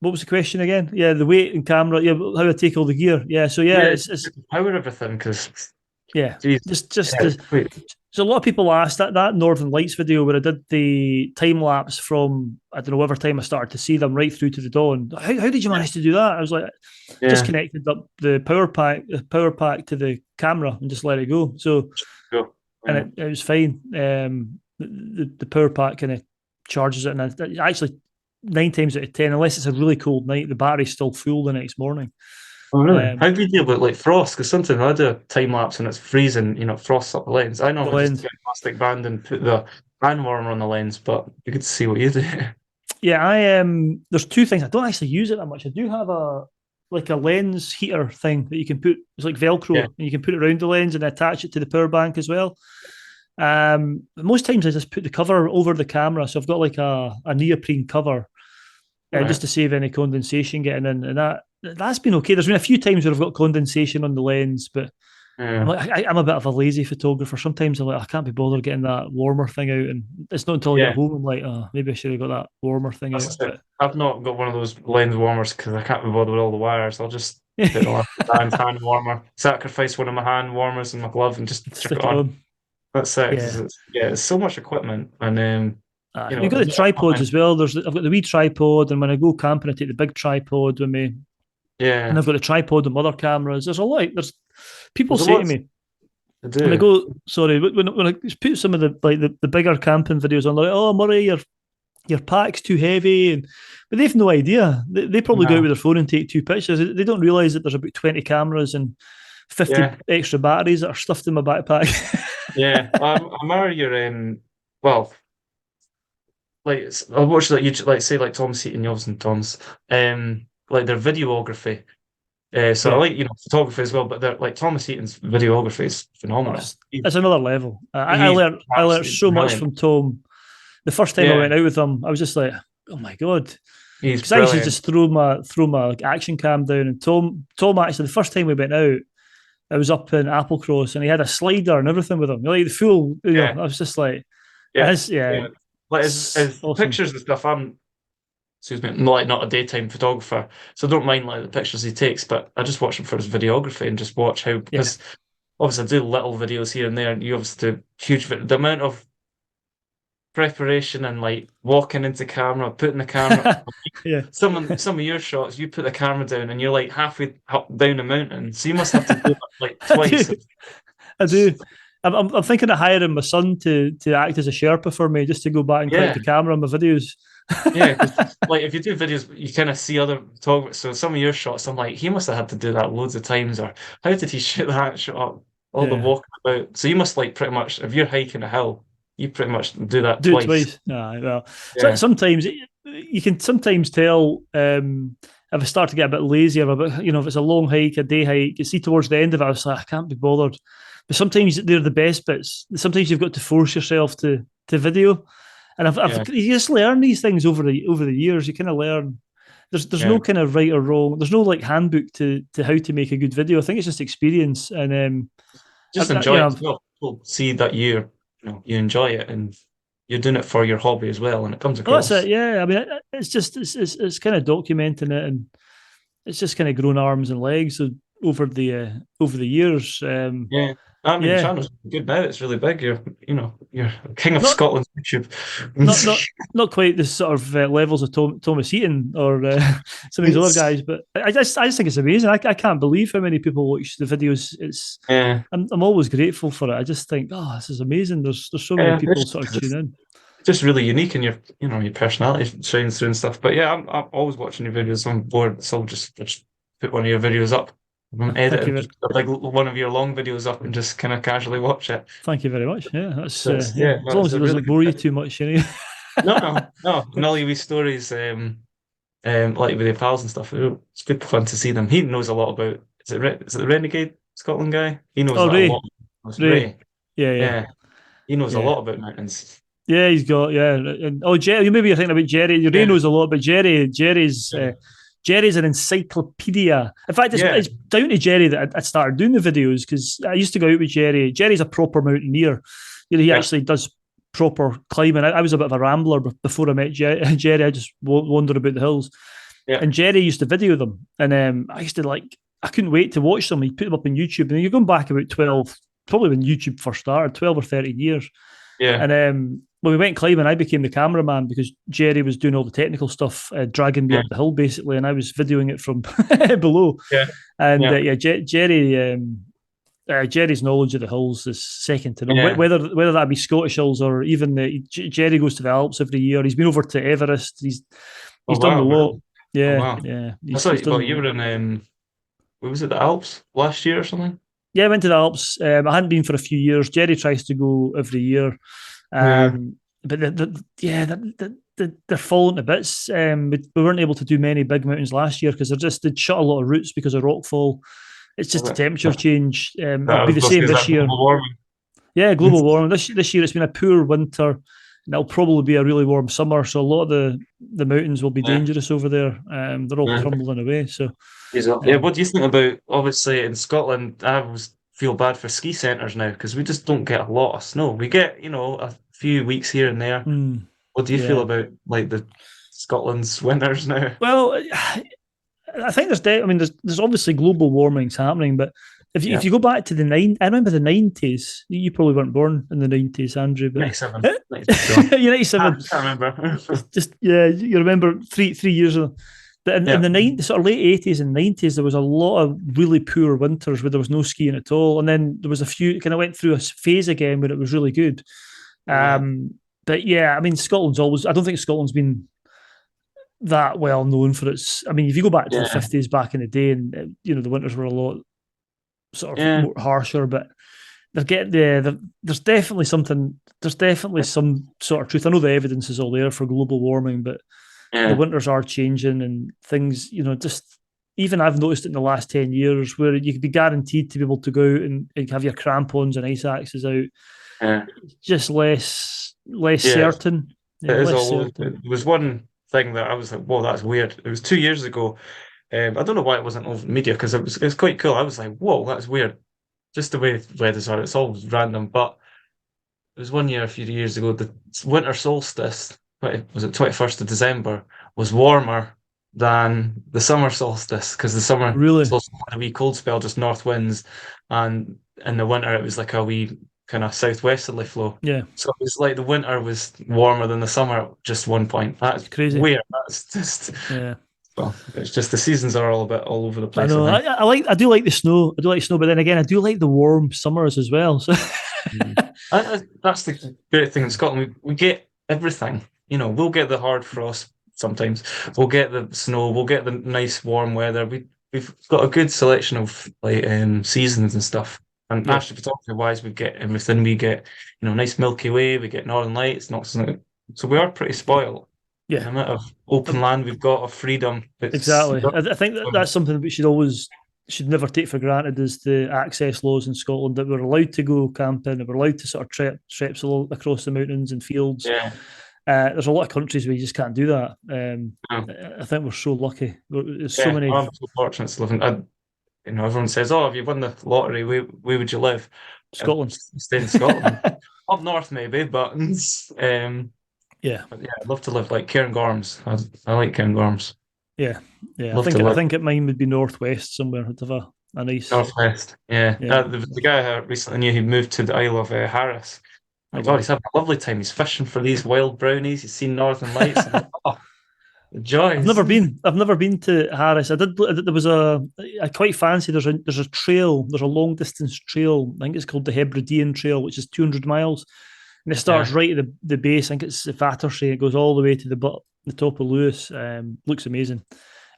what was the question again? Yeah, the weight and camera. Yeah, how I take all the gear. Yeah, so yeah, Yeah, it's just power everything because, yeah, geez, just yeah, wait, so a lot of people asked that Northern Lights video where I did the time lapse from I don't know whatever time I started to see them right through to the dawn. How did you yeah, manage to do that? I was like, just yeah, connected up the power pack to the camera and just let it go. So go. and Yeah. it was fine. The power pack kind of charges it, and actually 9 times out of 10, unless it's a really cold night, the battery's still full the next morning. Oh, really? Um, How do you deal with like frost? Because sometimes I do a time lapse and it's freezing, it frosts up the lens. I the normally just lens. get a plastic band and put the hand warmer on the lens, but you get to see what you do. Yeah, I there's two things. I don't actually use it that much. I do have a lens heater thing that you can put. It's like Velcro, Yeah, and you can put it around the lens and attach it to the power bank as well. Most times I just put the cover over the camera, so I've got like a neoprene cover, just right. to save any condensation getting in, and that's been okay. There's been a few times where I've got condensation on the lens, but I'm Yeah, like I'm a bit of a lazy photographer. Sometimes I'm like I can't be bothered getting that warmer thing out, and it's not until I get yeah. home I'm like, oh, maybe I should have got that warmer thing out. That's it. But I've not got one of those lens warmers because I can't be bothered with all the wires. I'll just put the hand warmer, sacrifice one of my hand warmers in my glove and just chuck it stick it on. on. That's it. Because Yeah. it's so much equipment, and We've got the tripods equipment. as well. I've got the wee tripod, and when I go camping, I take the big tripod with me, and Yeah, I've got the tripod and other cameras. There's a lot. There's people there's a say to lot me to when I do. go, sorry, when I put some of the bigger camping videos on, they're like, oh Murray, your pack's too heavy, but they've no idea. They probably go out No, with their phone and take two pictures. They don't realise that there's about 20 cameras and 50 yeah, extra batteries that are stuffed in my backpack. yeah. I admire your well, like I watch like you like say like Tom Seaton, yours and Tom's like their videography. So I Yeah. like photography as well, but they're like Thomas Heaton's videography is Oh, phenomenal. it's another level. He's I learned absolutely so much brilliant. from Tom. The first time I Yeah, went out with him, I was just like, oh my god, he's because I used to brilliant. just throw my like, action cam down, and Tom actually the first time we went out, I was up in Applecross, and he had a slider and everything with him, like the full. Yeah, I was just like, yeah, yeah, yeah. Like it's his awesome. pictures and stuff. I'm excuse me, like not a daytime photographer, so I don't mind like the pictures he takes, but I just watch him for his videography and just watch how Yeah, because obviously I do little videos here and there, and you obviously do huge. The amount of preparation and like walking into camera, putting the camera. yeah. Some of your shots, you put the camera down and you're like halfway up down a mountain, so you must have to do that like I do, twice. I do. I'm thinking of hiring my son to act as a Sherpa for me, just to go back and collect Yeah, the camera on my videos. yeah, because like if you do videos, you kind of see other photographers. So some of your shots, I'm like, he must have had to do that loads of times, or how did he shoot that shot? All the Yeah, walking about. So you must like pretty much, if you're hiking a hill, you pretty much do that do it twice. twice. Nah, well, so Yeah, sometimes you can sometimes tell if I start to get a bit lazy or a bit, if it's a long hike, a day hike. You see towards the end of it, I was like, I can't be bothered. But sometimes they're the best bits. Sometimes you've got to force yourself to video, and yeah, you just learn these things over the years. You kind of learn. There's yeah. no kind of right or wrong. There's no like handbook to how to make a good video. I think it's just experience, and Just enjoy it as well. People see that you enjoy it, and you're doing it for your hobby as well, and it comes Well, that's across. it. Yeah, I mean, it's just it's kind of documenting it, and it's just kind of grown arms and legs over the years. Yeah. I mean, the Yeah, channel's good now. It's really big. You're king of not Scotland's YouTube. not not not quite the sort of levels of Thomas Heaton or some of these other guys, but I just think it's amazing. I can't believe how many people watch the videos. Yeah. I'm always grateful for it. I just think, oh, this is amazing. There's so many Yeah. people sort of tune in. It's just really unique in your personality shines through and stuff. But yeah, I'm always watching your videos. I'm bored, so just put one of your videos up. I'm Thank you, editing, just put, like one of your long videos up and just kind of casually watch it. thank you very much. Yeah, that's So it's, yeah. yeah, As no, long it's as it a really doesn't good bore you thing. too much, you know. No, no, no. And all your wee stories, like with your pals and stuff, it's good fun to see them. He knows a lot about. Is it the Renegade Scotland guy? He knows Oh, a lot. Ray, It's Ray, Ray. yeah, yeah, Yeah, he knows a yeah. lot about mountains. Yeah, he's got and oh Jerry, maybe you're thinking about Jerry. Ray Yeah, knows a lot, but yeah, Jerry's an encyclopedia. In fact, yeah, it's down to Jerry that I started doing the videos because I used to go out with Jerry. Jerry's a proper mountaineer. You know, he yeah, actually does proper climbing. I was a bit of a rambler before I met Jerry. I just wandered about the hills, yeah, and Jerry used to video them, and I used to like. I couldn't wait to watch them. He'd put them up on YouTube, and you're going back about 12, probably when YouTube first started, 12 or 13 years. yeah, And when we went climbing, I became the cameraman because Jerry was doing all the technical stuff, dragging me yeah, up the hill basically, and I was videoing it from below. yeah, And yeah, yeah, Jerry's knowledge of the hills is second to none. yeah. Whether that be Scottish hills or even Jerry goes to the Alps every year. He's been over to Everest. Oh He's done the wow, lot. really? Oh Yeah, wow. yeah. I He's thought, done well, the you were lot. in what was it, the Alps last year or something? Yeah, I went to the Alps. I hadn't been for a few years. Jerry tries to go every year. Yeah, But they're falling to bits. We weren't able to do many big mountains last year because they'd shut a lot of routes because of rockfall. It's just a was temperature it? change. It'll I be was the going to say, same is this that year. global warming? Yeah, global warming. This year it's been a poor winter, and it'll probably be a really warm summer. So a lot of the mountains will be Yeah, dangerous over there. They're all yeah. crumbling away. So Yeah, um, what do you think about, obviously in Scotland, I always feel bad for ski centres now because we just don't get a lot of snow. We get, a few weeks here and there. mm, What do you feel yeah. about like the Scotland's winters now? Well, I think I mean, there's obviously global warming's happening, but if Yeah, you go back to I remember the '90s. You probably weren't born in the '90s, Andrew, but 97. 97. you're I '97. can't remember. Just yeah, you remember three years ago. In Yeah, the sort of late '80s and '90s, there was a lot of really poor winters where there was no skiing at all, and then there was a few. Kind of went through a phase again where it was really good. yeah, But yeah, I mean, Scotland's always. I don't think Scotland's been that well known for its. I mean, if you go back to the yeah, '50s, back in the day, and the winters were a lot sort of yeah, more harsher, but they're getting there's definitely something. There's definitely some sort of truth. I know the evidence is all there for global warming, but the yeah, winters are changing and things. Just even I've noticed it in the last 10 years where you could be guaranteed to be able to go out and have your crampons and ice axes out. yeah. It's just less Yeah, certain. it Yeah, is less all over. certain. There was one thing that I was like, whoa, that's weird. It was 2 years ago. I don't know why it wasn't over the media because it was quite cool. I was like, whoa, that's weird. Just the way weathers are, it's all random. But it was one year a few years ago, the winter solstice, was it 21st of December, was warmer than the summer solstice because the summer Really. solstice had a wee cold spell, just north winds, and in the winter it was like a wee kind of southwesterly flow. Yeah, So it was like the winter was warmer than the summer at just one point. it's That's crazy. weird. That's just, Yeah. well, it's just the seasons are all a bit all over the I place, I know. think. I do like the snow. I do like snow, but then again, I do like the warm summers as well. So Mm. That's the great thing in Scotland. We get everything. We'll get the hard frost sometimes. We'll get the snow. We'll get the nice warm weather. We've got a good selection of like seasons and stuff. And yeah, actually, photography wise, we get everything. We get nice Milky Way. We get Northern Lights. Not so we are pretty spoiled. The yeah. amount of open land we've got of freedom. It's Exactly. I think that's something that we should never take for granted is the access laws in Scotland that we're allowed to go camping and we're allowed to sort of trips across the mountains and fields. yeah. There's a lot of countries where you just can't do that. Yeah. I think we're so lucky. There's so Yeah, many. I'm so fortunate to live in. Everyone says, "Oh, if you won the lottery, where would you live?" Scotland. stay in Scotland. Up north maybe, Yeah, but yeah, I'd love to live like Cairngorms. I like Cairngorms. yeah, yeah. Love to I live think it mine would be northwest somewhere. I'd have a nice. northwest. Yeah, Yeah. the guy I recently knew, he moved to the Isle of Harris. Oh My God, wow. he's having a lovely time. He's fishing for these wild brownies. He's seen Northern Lights. I'm like, oh, the joys. I've never been to Harris. There was I quite fancy. There's a trail. There's a long distance trail. I think it's called the Hebridean Trail, which is 200 miles, and it starts Yeah. right at the base. I think it's the Fattersea. It goes all the way to the top of Lewis. Looks amazing.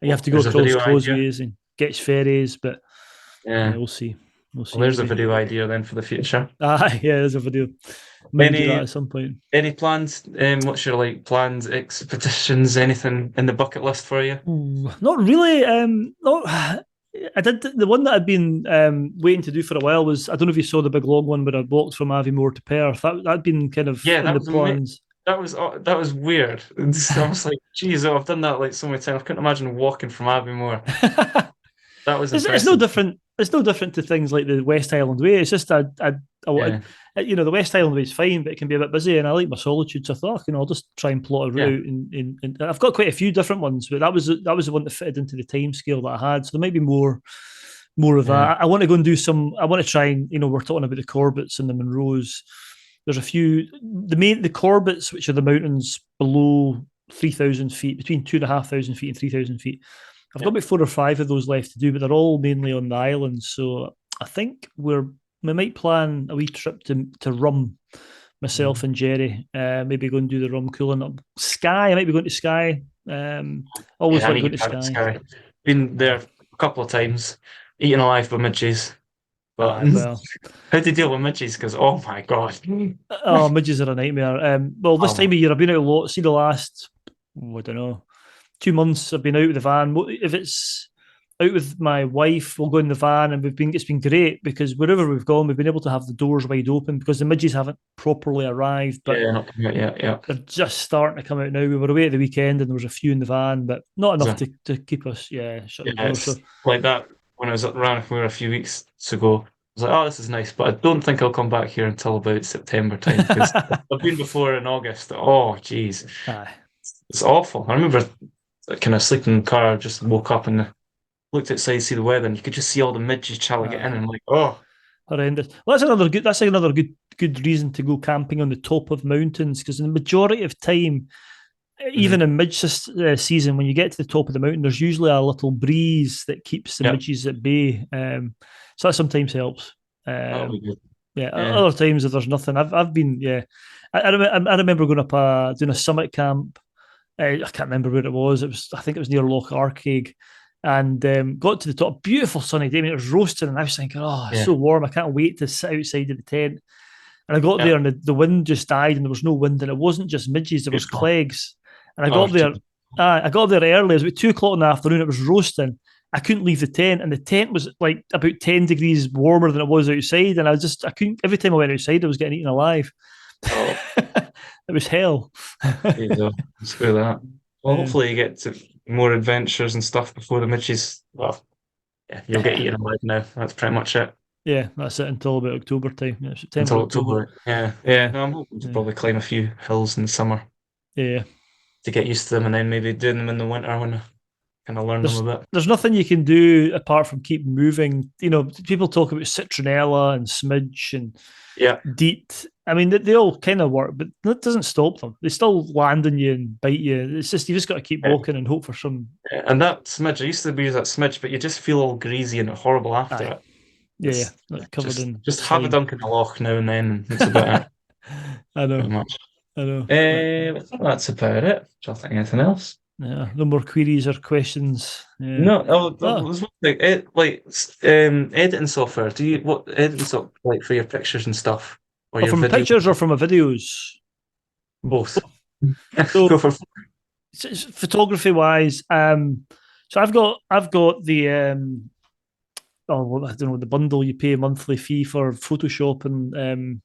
And you have Well, to go there's a across video idea. causeways and catch ferries. But yeah, Yeah. we'll see. We'll Well, see. there's a Maybe. video idea then for the future. Yeah, there's a video. Might do that Any at some point. any plans? What's your like plans, expeditions, anything in the bucket list for you? Ooh, not really. Not. I did the one that I'd been waiting to do for a while was I don't know if you saw the big long one where I walked from Aviemore to Perth. That'd been kind of Yeah, in that the was amazing. plans. That was weird. I was like, geez, I've done that like so many times. I couldn't imagine walking from Abbeymoor. That was It's no impressive. different. It's no different to things like the West Highland Way. It's just I wanted, Yeah, the West Highland Way is fine, but it can be a bit busy, and I like my solitude. So I thought, I'll just try and plot a yeah, route, and I've got quite a few different ones, but that was the one that fitted into the time scale that I had. So there might be more of yeah, that. I want to go and do some. I want to try and we're talking about the Corbetts and the Munros. There's a few the Corbetts, which are the mountains below 3,000 feet, between 2,500 feet and 3,000 feet. I've yeah. got about 4 or 5 of those left to do, but they're all mainly on the islands. So I think we might plan a wee trip to Rum, myself Mhm. and Jerry. Maybe go and do the rum cooling up. Skye, I might be going to Skye. Always Yeah, I like need to going to get back to Skye. Sky. Been there Aye, a couple of times, eaten alive by midges. But aye, well, how to deal with midges? Because oh my God. oh, midges are a nightmare. Well, this time Oh, of year I've been out a lot. See the last, I don't know, 2 months I've been out with the van. If it's out with my wife, we'll go in the van, and it's been great because wherever we've gone, we've been able to have the doors wide open because the midges haven't properly arrived, but yeah, not coming out yet. Yeah. they're just starting to come out now. We were away at the weekend and there was a few in the van, but not enough So, to keep us, shut the yeah, door. So it's like that when I was around here a few weeks ago. I was like, oh, this is nice, but I don't think I'll come back here until about September time because I've been before in August. Oh, geez, aye, it's awful. I remember kind of sleeping in the car, just woke up and looked outside, see the weather, and you could just see all the midges trying to get in, aye. and I'm like, oh, Horrendous. Well, that's another good reason to go camping on the top of mountains because the majority of time, even mhm. in mid season, when you get to the top of the mountain, there's usually a little breeze that keeps the Yeah, midges at bay. So that sometimes helps. that'll be Um, good. yeah, Yeah, other times if there's nothing, I've been I remember going up doing a summit camp. I can't remember where it was. I think it was near Loch Arkaig, and got to the top. Beautiful sunny day. I mean, it was roasting, and I was thinking, oh, it's yeah, so warm. I can't wait to sit outside of the tent. And I got yeah. there, and the wind just died, and there was no wind, and it wasn't just midges. There was Beautiful. clegs. And I got Oh, up there. geez. I got up there early. It was about 2 o'clock in the afternoon. It was roasting. I couldn't leave the tent, and the tent was like about 10 degrees warmer than it was outside. And I couldn't. Every time I went outside, I was getting eaten alive. Oh, It was hell. geez, oh, screw that. Well, Yeah. hopefully you get to more adventures and stuff before the midges. Well, yeah, you'll get eaten alive now. That's pretty much it Yeah, that's it until about October time. Yeah, September, until October. October. Yeah, yeah. Yeah, No, I'm hoping to yeah, probably climb a few hills in the summer yeah. to get used to them, and then maybe doing them in the winter when I kind of learn them There's a bit. there's nothing you can do apart from keep moving. People talk about citronella and smidge and Yeah, DEET. I mean, they all kind of work, but that doesn't stop them. They still land on you and bite you. It's just you just got to keep yeah, walking and hope for some. yeah. And that smidge, I used to use that smidge, but you just feel all greasy and horrible after Aye, it. yeah, yeah, It's like covered just in just have a slime. dunk in the loch now and then, and that's about it, I know, pretty much. I know. But I think that's about it. Do you think anything else? yeah, no more queries or questions. Yeah. No, Oh, there's one thing. Editing software. Do you what editing software like for your pictures and stuff or your from video? pictures or from a videos. Both. So Go for photography wise, so I've got the I don't know, the bundle you pay a monthly fee for Photoshop and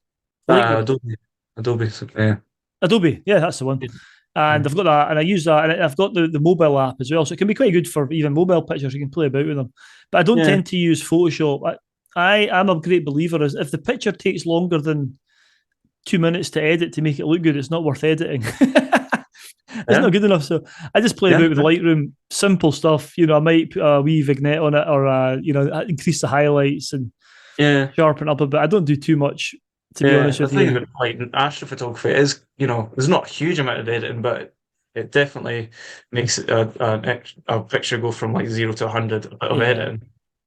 Lightroom. Adobe. Adobe. Yeah. Adobe, yeah, that's the one. Yeah. And I've got that, and I use that, and I've got the mobile app as well, so it can be quite good for even mobile pictures. You can play about with them, but I don't Yeah. tend to use Photoshop. I am a great believer is if the picture takes longer than 2 minutes to edit to make it look good, it's not worth editing. It's Yeah, not good enough. So I just play yeah, about with Lightroom, simple stuff. You know, I might put a wee vignette on it or, increase the highlights and yeah. sharpen up a bit. I don't do too much, to be Yeah, honest the with thing you. with like astrophotography is, there's not a huge amount of editing, but it definitely makes a picture go from like 0 to 100, a bit of Yeah. editing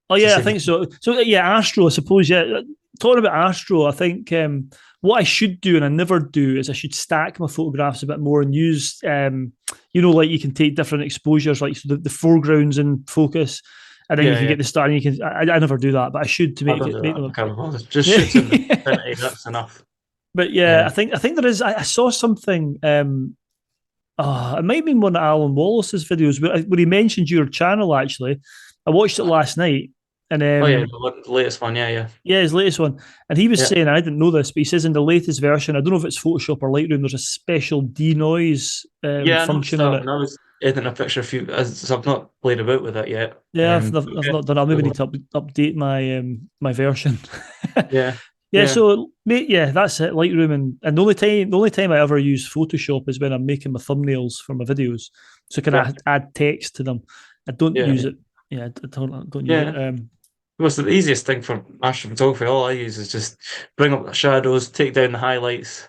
Oh to yeah, I save. think so. So yeah, Astro, I suppose. Yeah, talking about Astro, I think what I should do and I never do is I should stack my photographs a bit more and use, like you can take different exposures, like so the foregrounds in focus, and then you Yeah, can yeah. get the start. And you can. I never do that, but I should to I make don't it do make that. I them. can't be bothered. Just Yeah. shoot in the vicinity. That's enough. But yeah, Yeah. I think there is. I saw something. It might have been one of Alan Wallace's videos where he mentioned your channel. Actually, I watched it last night, and Oh yeah, the latest one. Yeah, yeah, yeah, his latest one. And he was yeah. saying, I didn't know this, but he says in the latest version, I don't know if it's Photoshop or Lightroom, there's a special denoise Yeah, I noticed function in that it. when I was editing a picture so I've not played about with it yet. Yeah, I've Yeah, not done. I maybe need to update my version. yeah, Yeah, yeah, so mate, yeah, that's it. Lightroom and the only time I ever use Photoshop is when I'm making my thumbnails for my videos, so can yeah, I add text to them? I don't yeah, use it. Yeah, I don't use it. yeah. What's the easiest thing for astrophotography? All I use is just bring up the shadows, take down the highlights,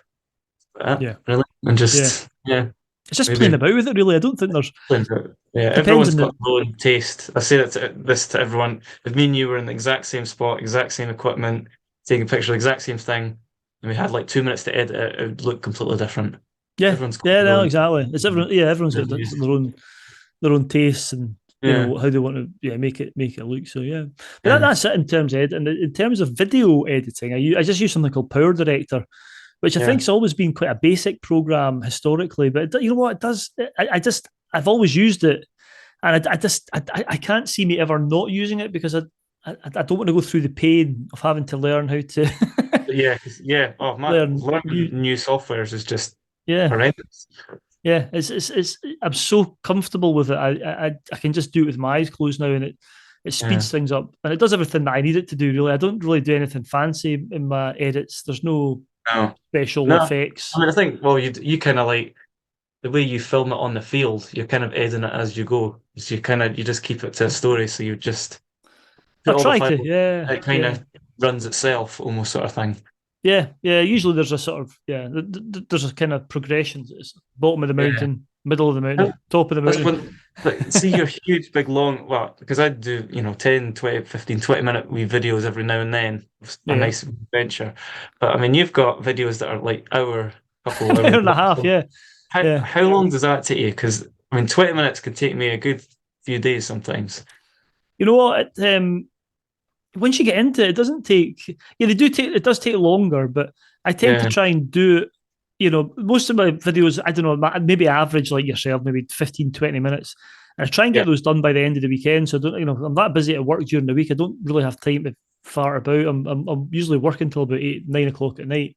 Yeah, really, and yeah. just It's just playing maybe about with it. Really, I don't think there's yeah. depends Everyone's on got the their own taste. I say this to everyone. If me and you were in the exact same spot, exact same equipment, taking a picture of the exact same thing, and we had like 2 minutes to edit it, it would look completely different. Yeah, Everyone's got yeah, their no, own. exactly. It's everyone. Yeah, everyone's got Views. their own tastes and Yeah, how they want to make it look. So yeah, but yeah, that's it in terms of editing. In terms of video editing, I just use something called Power Director, which I yeah, think's always been quite a basic program historically. But you know what it does? I've always used it, and I can't see me ever not using it because I don't want to go through the pain of having to learn how to yeah, yeah. Oh, my learn learning new. new softwares is just Yeah, horrendous. yeah, it's I'm so comfortable with it. I can just do it with my eyes closed now, and it Yeah. speeds things up, and it does everything that I need it to do. Really, I don't really do anything fancy in my edits. There's no No. special No. I effects. mean, I think, well, you kind of like the way you film it on the field, you're kind of editing it as you go. So you just keep it to a story. So you just I put all the try to, files, yeah, it kind yeah, of runs itself, almost sort of thing. yeah, yeah. Usually there's a sort of there's a kind of progression. It's bottom of the Yeah. mountain, middle of the mountain, top of the That's mountain. when, like, see your huge, big, long, well, because I do, 10, 20, 15, 20 minute wee videos every now and then, a Yeah, nice adventure. But I mean, you've got videos that are like couple hours hour and a long. half. So Yeah, yeah. how long does that take you? Because I mean, 20 minutes can take me a good few days sometimes. You know what? Once you get into it, it doesn't take. Yeah, they do take. It does take longer, but I tend to Yeah, try and do it. Most of my videos, I don't know, maybe average like yourself, maybe 15, 20 minutes. And I try and yeah, get those done by the end of the weekend. So I don't, I'm that busy at work during the week. I don't really have time to fart about. I'm usually working until about 8, 9 o'clock at night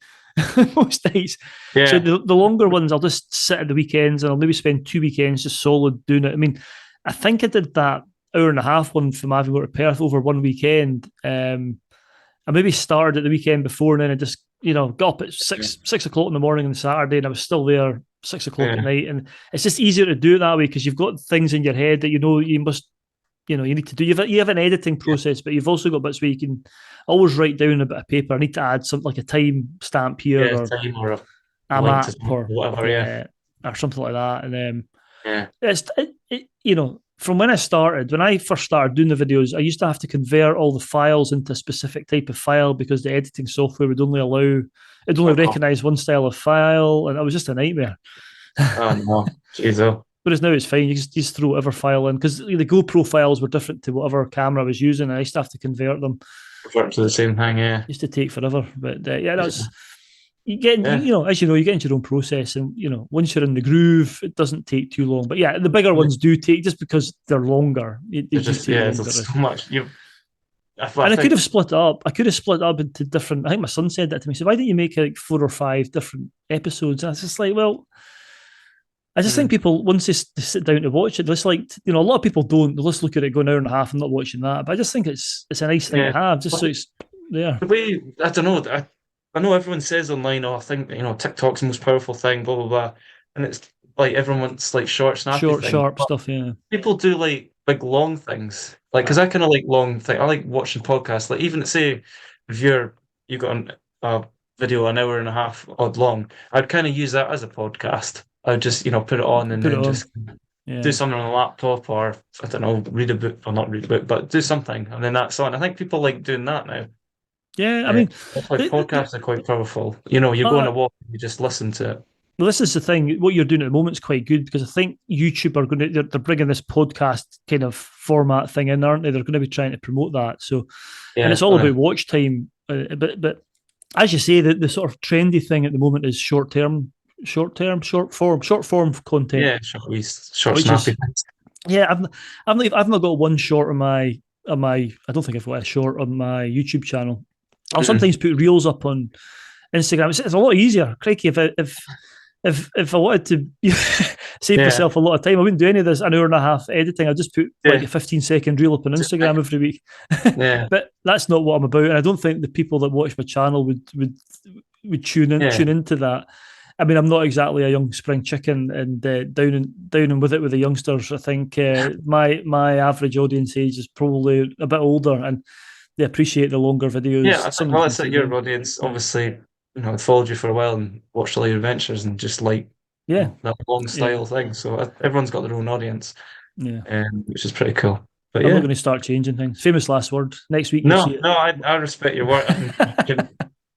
most nights. So yeah, the longer ones, I'll just sit at the weekends and I'll maybe spend 2 weekends just solid doing it. I mean, I think I did that hour and a half one from having got to Perth over one weekend. I maybe started at the weekend before and then I just, got up at yeah, six o'clock in the morning on Saturday and I was still there 6 o'clock at yeah, night. And it's just easier to do it that way because you've got things in your head that you must, you need to do. You have an editing yeah, process, but you've also got bits where you can always write down a bit of paper. I need to add something like a time stamp here yeah, or time or a a link to map something, or whatever. Yeah, yeah, or something like that. And yeah, from when I first started doing the videos, I used to have to convert all the files into a specific type of file because the editing software it'd only oh, recognize one style of file, and it was just a nightmare. oh no, jeez, oh, Whereas now it's fine. You just throw whatever file in because the GoPro files were different to whatever camera I was using, and I used to have to convert them. revert to the same thing. Yeah, It used to take forever, but yeah, that's you get yeah. as you get into your own process, and once you're in the groove, it doesn't take too long. But yeah, the bigger ones do take just because they're longer. They They're do just take there's longer. so much. I And I could think have split it up. I could have split it up into different. I think my son said that to me. So why didn't you make like 4 or 5 different episodes? And I was just like, well, I just think people, once they sit down to watch it, just like, a lot of people don't. They'll just look at it, go an hour and a half, and not watching that. But I just think it's a nice thing to Yeah. have, just so it's there. The way, I don't know, I know everyone says online, oh, I think, TikTok's the most powerful thing, blah, blah, blah. And it's like everyone wants like short, snappy Short, things. sharp But stuff, yeah. people do like big, long things. Like, because I kind of like long things. I like watching podcasts. Like, even say, if you got a video an hour and a half odd long, I'd kind of use that as a podcast. I'd just, put it on and Put it then on. just do Yeah. something on a laptop or, I don't know, read a book, or not read a book, but do something. And then that's on. I think people like doing that now. Yeah, I Uh, mean, it's like the, podcasts are quite powerful. You go on uh, a walk and you just listen to it. well, this is the thing. What you're doing at the moment is quite good because I think YouTube are going to they're bringing this podcast kind of format thing in, aren't they? They're going to be trying to promote that. So, and Yeah, it's all about watch time. But as you say, the sort of trendy thing at the moment is short form content, yeah, short, which snappy is things. yeah. I've not got one short on my. I don't think I've got a short on my YouTube channel. I'll Mm. sometimes put reels up on Instagram. It's a lot easier. Crikey, if I wanted to save Yeah, myself a lot of time, I wouldn't do any of this an hour and a half editing. I'd just put like yeah, a 15-second reel up on Instagram every week. yeah, But that's not what I'm about, and I don't think the people that watch my channel would yeah, tune into that. I mean, I'm not exactly a young spring chicken, and down and with it with the youngsters. I think my average audience age is probably a bit older, and they appreciate the longer videos. yeah. I Some think, of them well, can it's like take your down. audience, Yeah, obviously, followed you for a while and watched all your adventures and just like, yeah, that long yeah, style thing. So everyone's got their own audience, yeah. which is pretty cool. But I'm not yeah, going to start changing things. Famous last word. Next week you'll no, see it. no, I respect your work. I can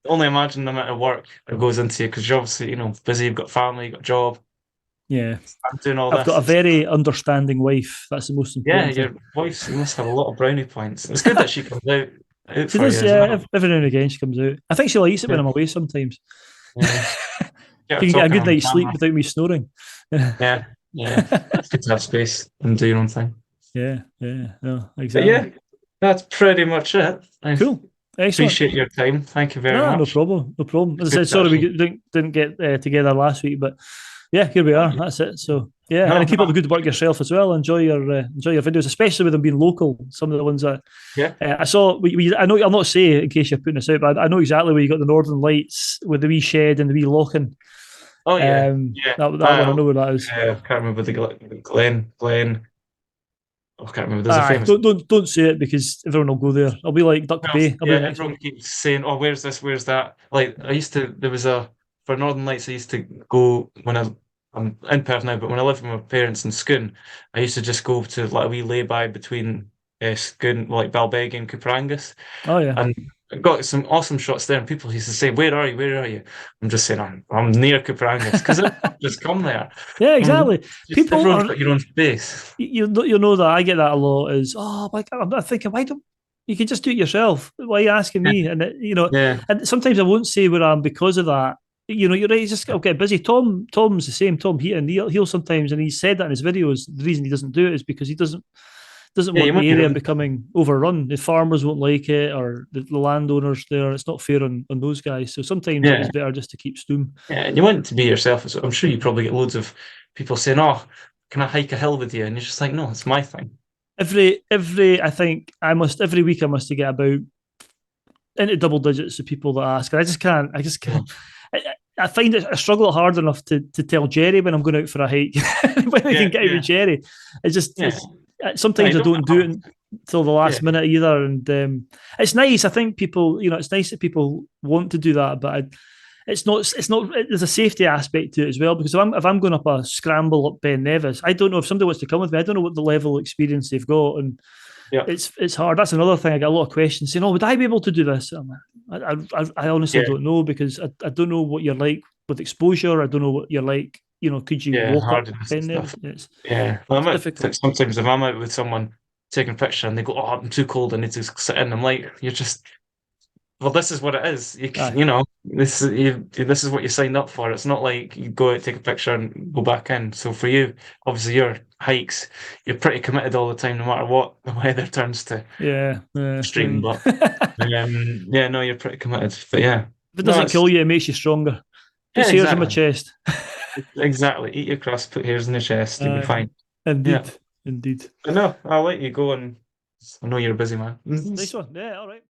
only imagine the amount of work that goes into it because you're obviously, busy, you've got family, you've got a job. Yeah, I'm doing all I've got this. a very understanding wife. That's the most Yeah, important thing. your wife, you must have a lot of brownie points. It's good that she comes out She for you does, as yeah. well. Every now and again she comes out. I think she likes it when Yeah, I'm away. Sometimes yeah. Get her you can get a talking good on night's sleep camera. without me snoring. Yeah, Yeah, yeah. It's good to have space and do your own thing. yeah, no, But exactly. yeah, that's pretty much it. I Cool, excellent. appreciate your time. Thank you very Ah, no much. problem, no problem. As It's I good said, to sorry we actually. didn't get together last week, but yeah, here we Oh, are. yeah. That's it. So yeah, No, and keep up the no. good work yourself as well. Enjoy your videos, especially with them being local. Some of the ones that Yeah. I saw. I know. I'll not say in case you're putting this out, but I know exactly where you got the Northern Lights with the wee shed and the wee locking. Oh yeah. Yeah. That one I know where that is. I can't remember the Glen. Oh, I can't remember. There's a Aye, famous. don't say it because everyone will go there. I'll be like Duck Well, Bay. I'll be yeah, the next everyone one. keeps saying, "Oh, where's this? Where's that?" Like there was for Northern Lights. I used to go I'm in Perth now, but when I lived with my parents in Scone, I used to just go to like a wee lay-by between Scone, like Balbeg and Cuprangus, Oh yeah, and I got some awesome shots there. And people used to say, "Where are you? Where are you?" I'm just saying, I'm near Cuprangus because just come there. yeah, Mm, exactly. just People everyone's are got your own space. you know that I get that a lot. Is like I'm not thinking why don't you can just do it yourself? Why are you asking Yeah, me? And yeah, and sometimes I won't say where I am because of that. You're right. Just I'll get busy. Tom's the same. Tom Heaton. He'll sometimes, and he said that in his videos. The reason he doesn't do it is because he doesn't yeah. You want want the your area own. becoming overrun. The farmers won't like it, or the landowners there. It's not fair on those guys. So sometimes it Yeah. is better just to keep stoom. Yeah, and you want to be yourself. So I'm sure you probably get loads of people saying, "Oh, can I hike a hill with you?" And you're just like, "No, it's my thing." Every I think I must every week I must get about into double digits of people that ask. And I just can't. I just Yeah, can't. I find it. I struggle hard enough to tell Jerry when I'm going out for a hike. When I yeah, can get out with yeah. Jerry, Yeah. it's No, you sometimes I don't don't do have. it until the Yeah, last minute either. And it's nice. I think people, it's nice that people want to do that, but it's not. It's not. There's a safety aspect to it as well because if I'm going up a scramble up Ben Nevis, I don't know if somebody wants to come with me. I don't know what the level of experience they've got, and yeah, it's hard. That's another thing. I get a lot of questions saying, "Oh, would I be able to do this?" I honestly yeah, don't know because I don't know what you're like with exposure. I don't know what you're like. Could you yeah. walk up Hardiness and Ben Nevis? stuff. It's Yeah. Well, it's difficult. sometimes if I'm out with someone taking a picture and they go, "Oh, I'm too cold. I need to sit in." I'm like, "You're just well, this is what it is. Aye, This is what you signed up for. It's not like you go out, take a picture, and go back in. So for you, obviously, your hikes, you're pretty committed all the time, no matter what the weather turns to yeah. extreme. But If yeah, no, you're pretty committed. But yeah, it no, doesn't it's kill you, it makes you stronger. Put yeah, hairs on my exactly. chest. Exactly. Eat your crust, put hairs in your chest, you'll be Uh, fine. Yeah. indeed, indeed. But no, I'll let you go and I know you're a busy man. Nice one. Yeah, all right.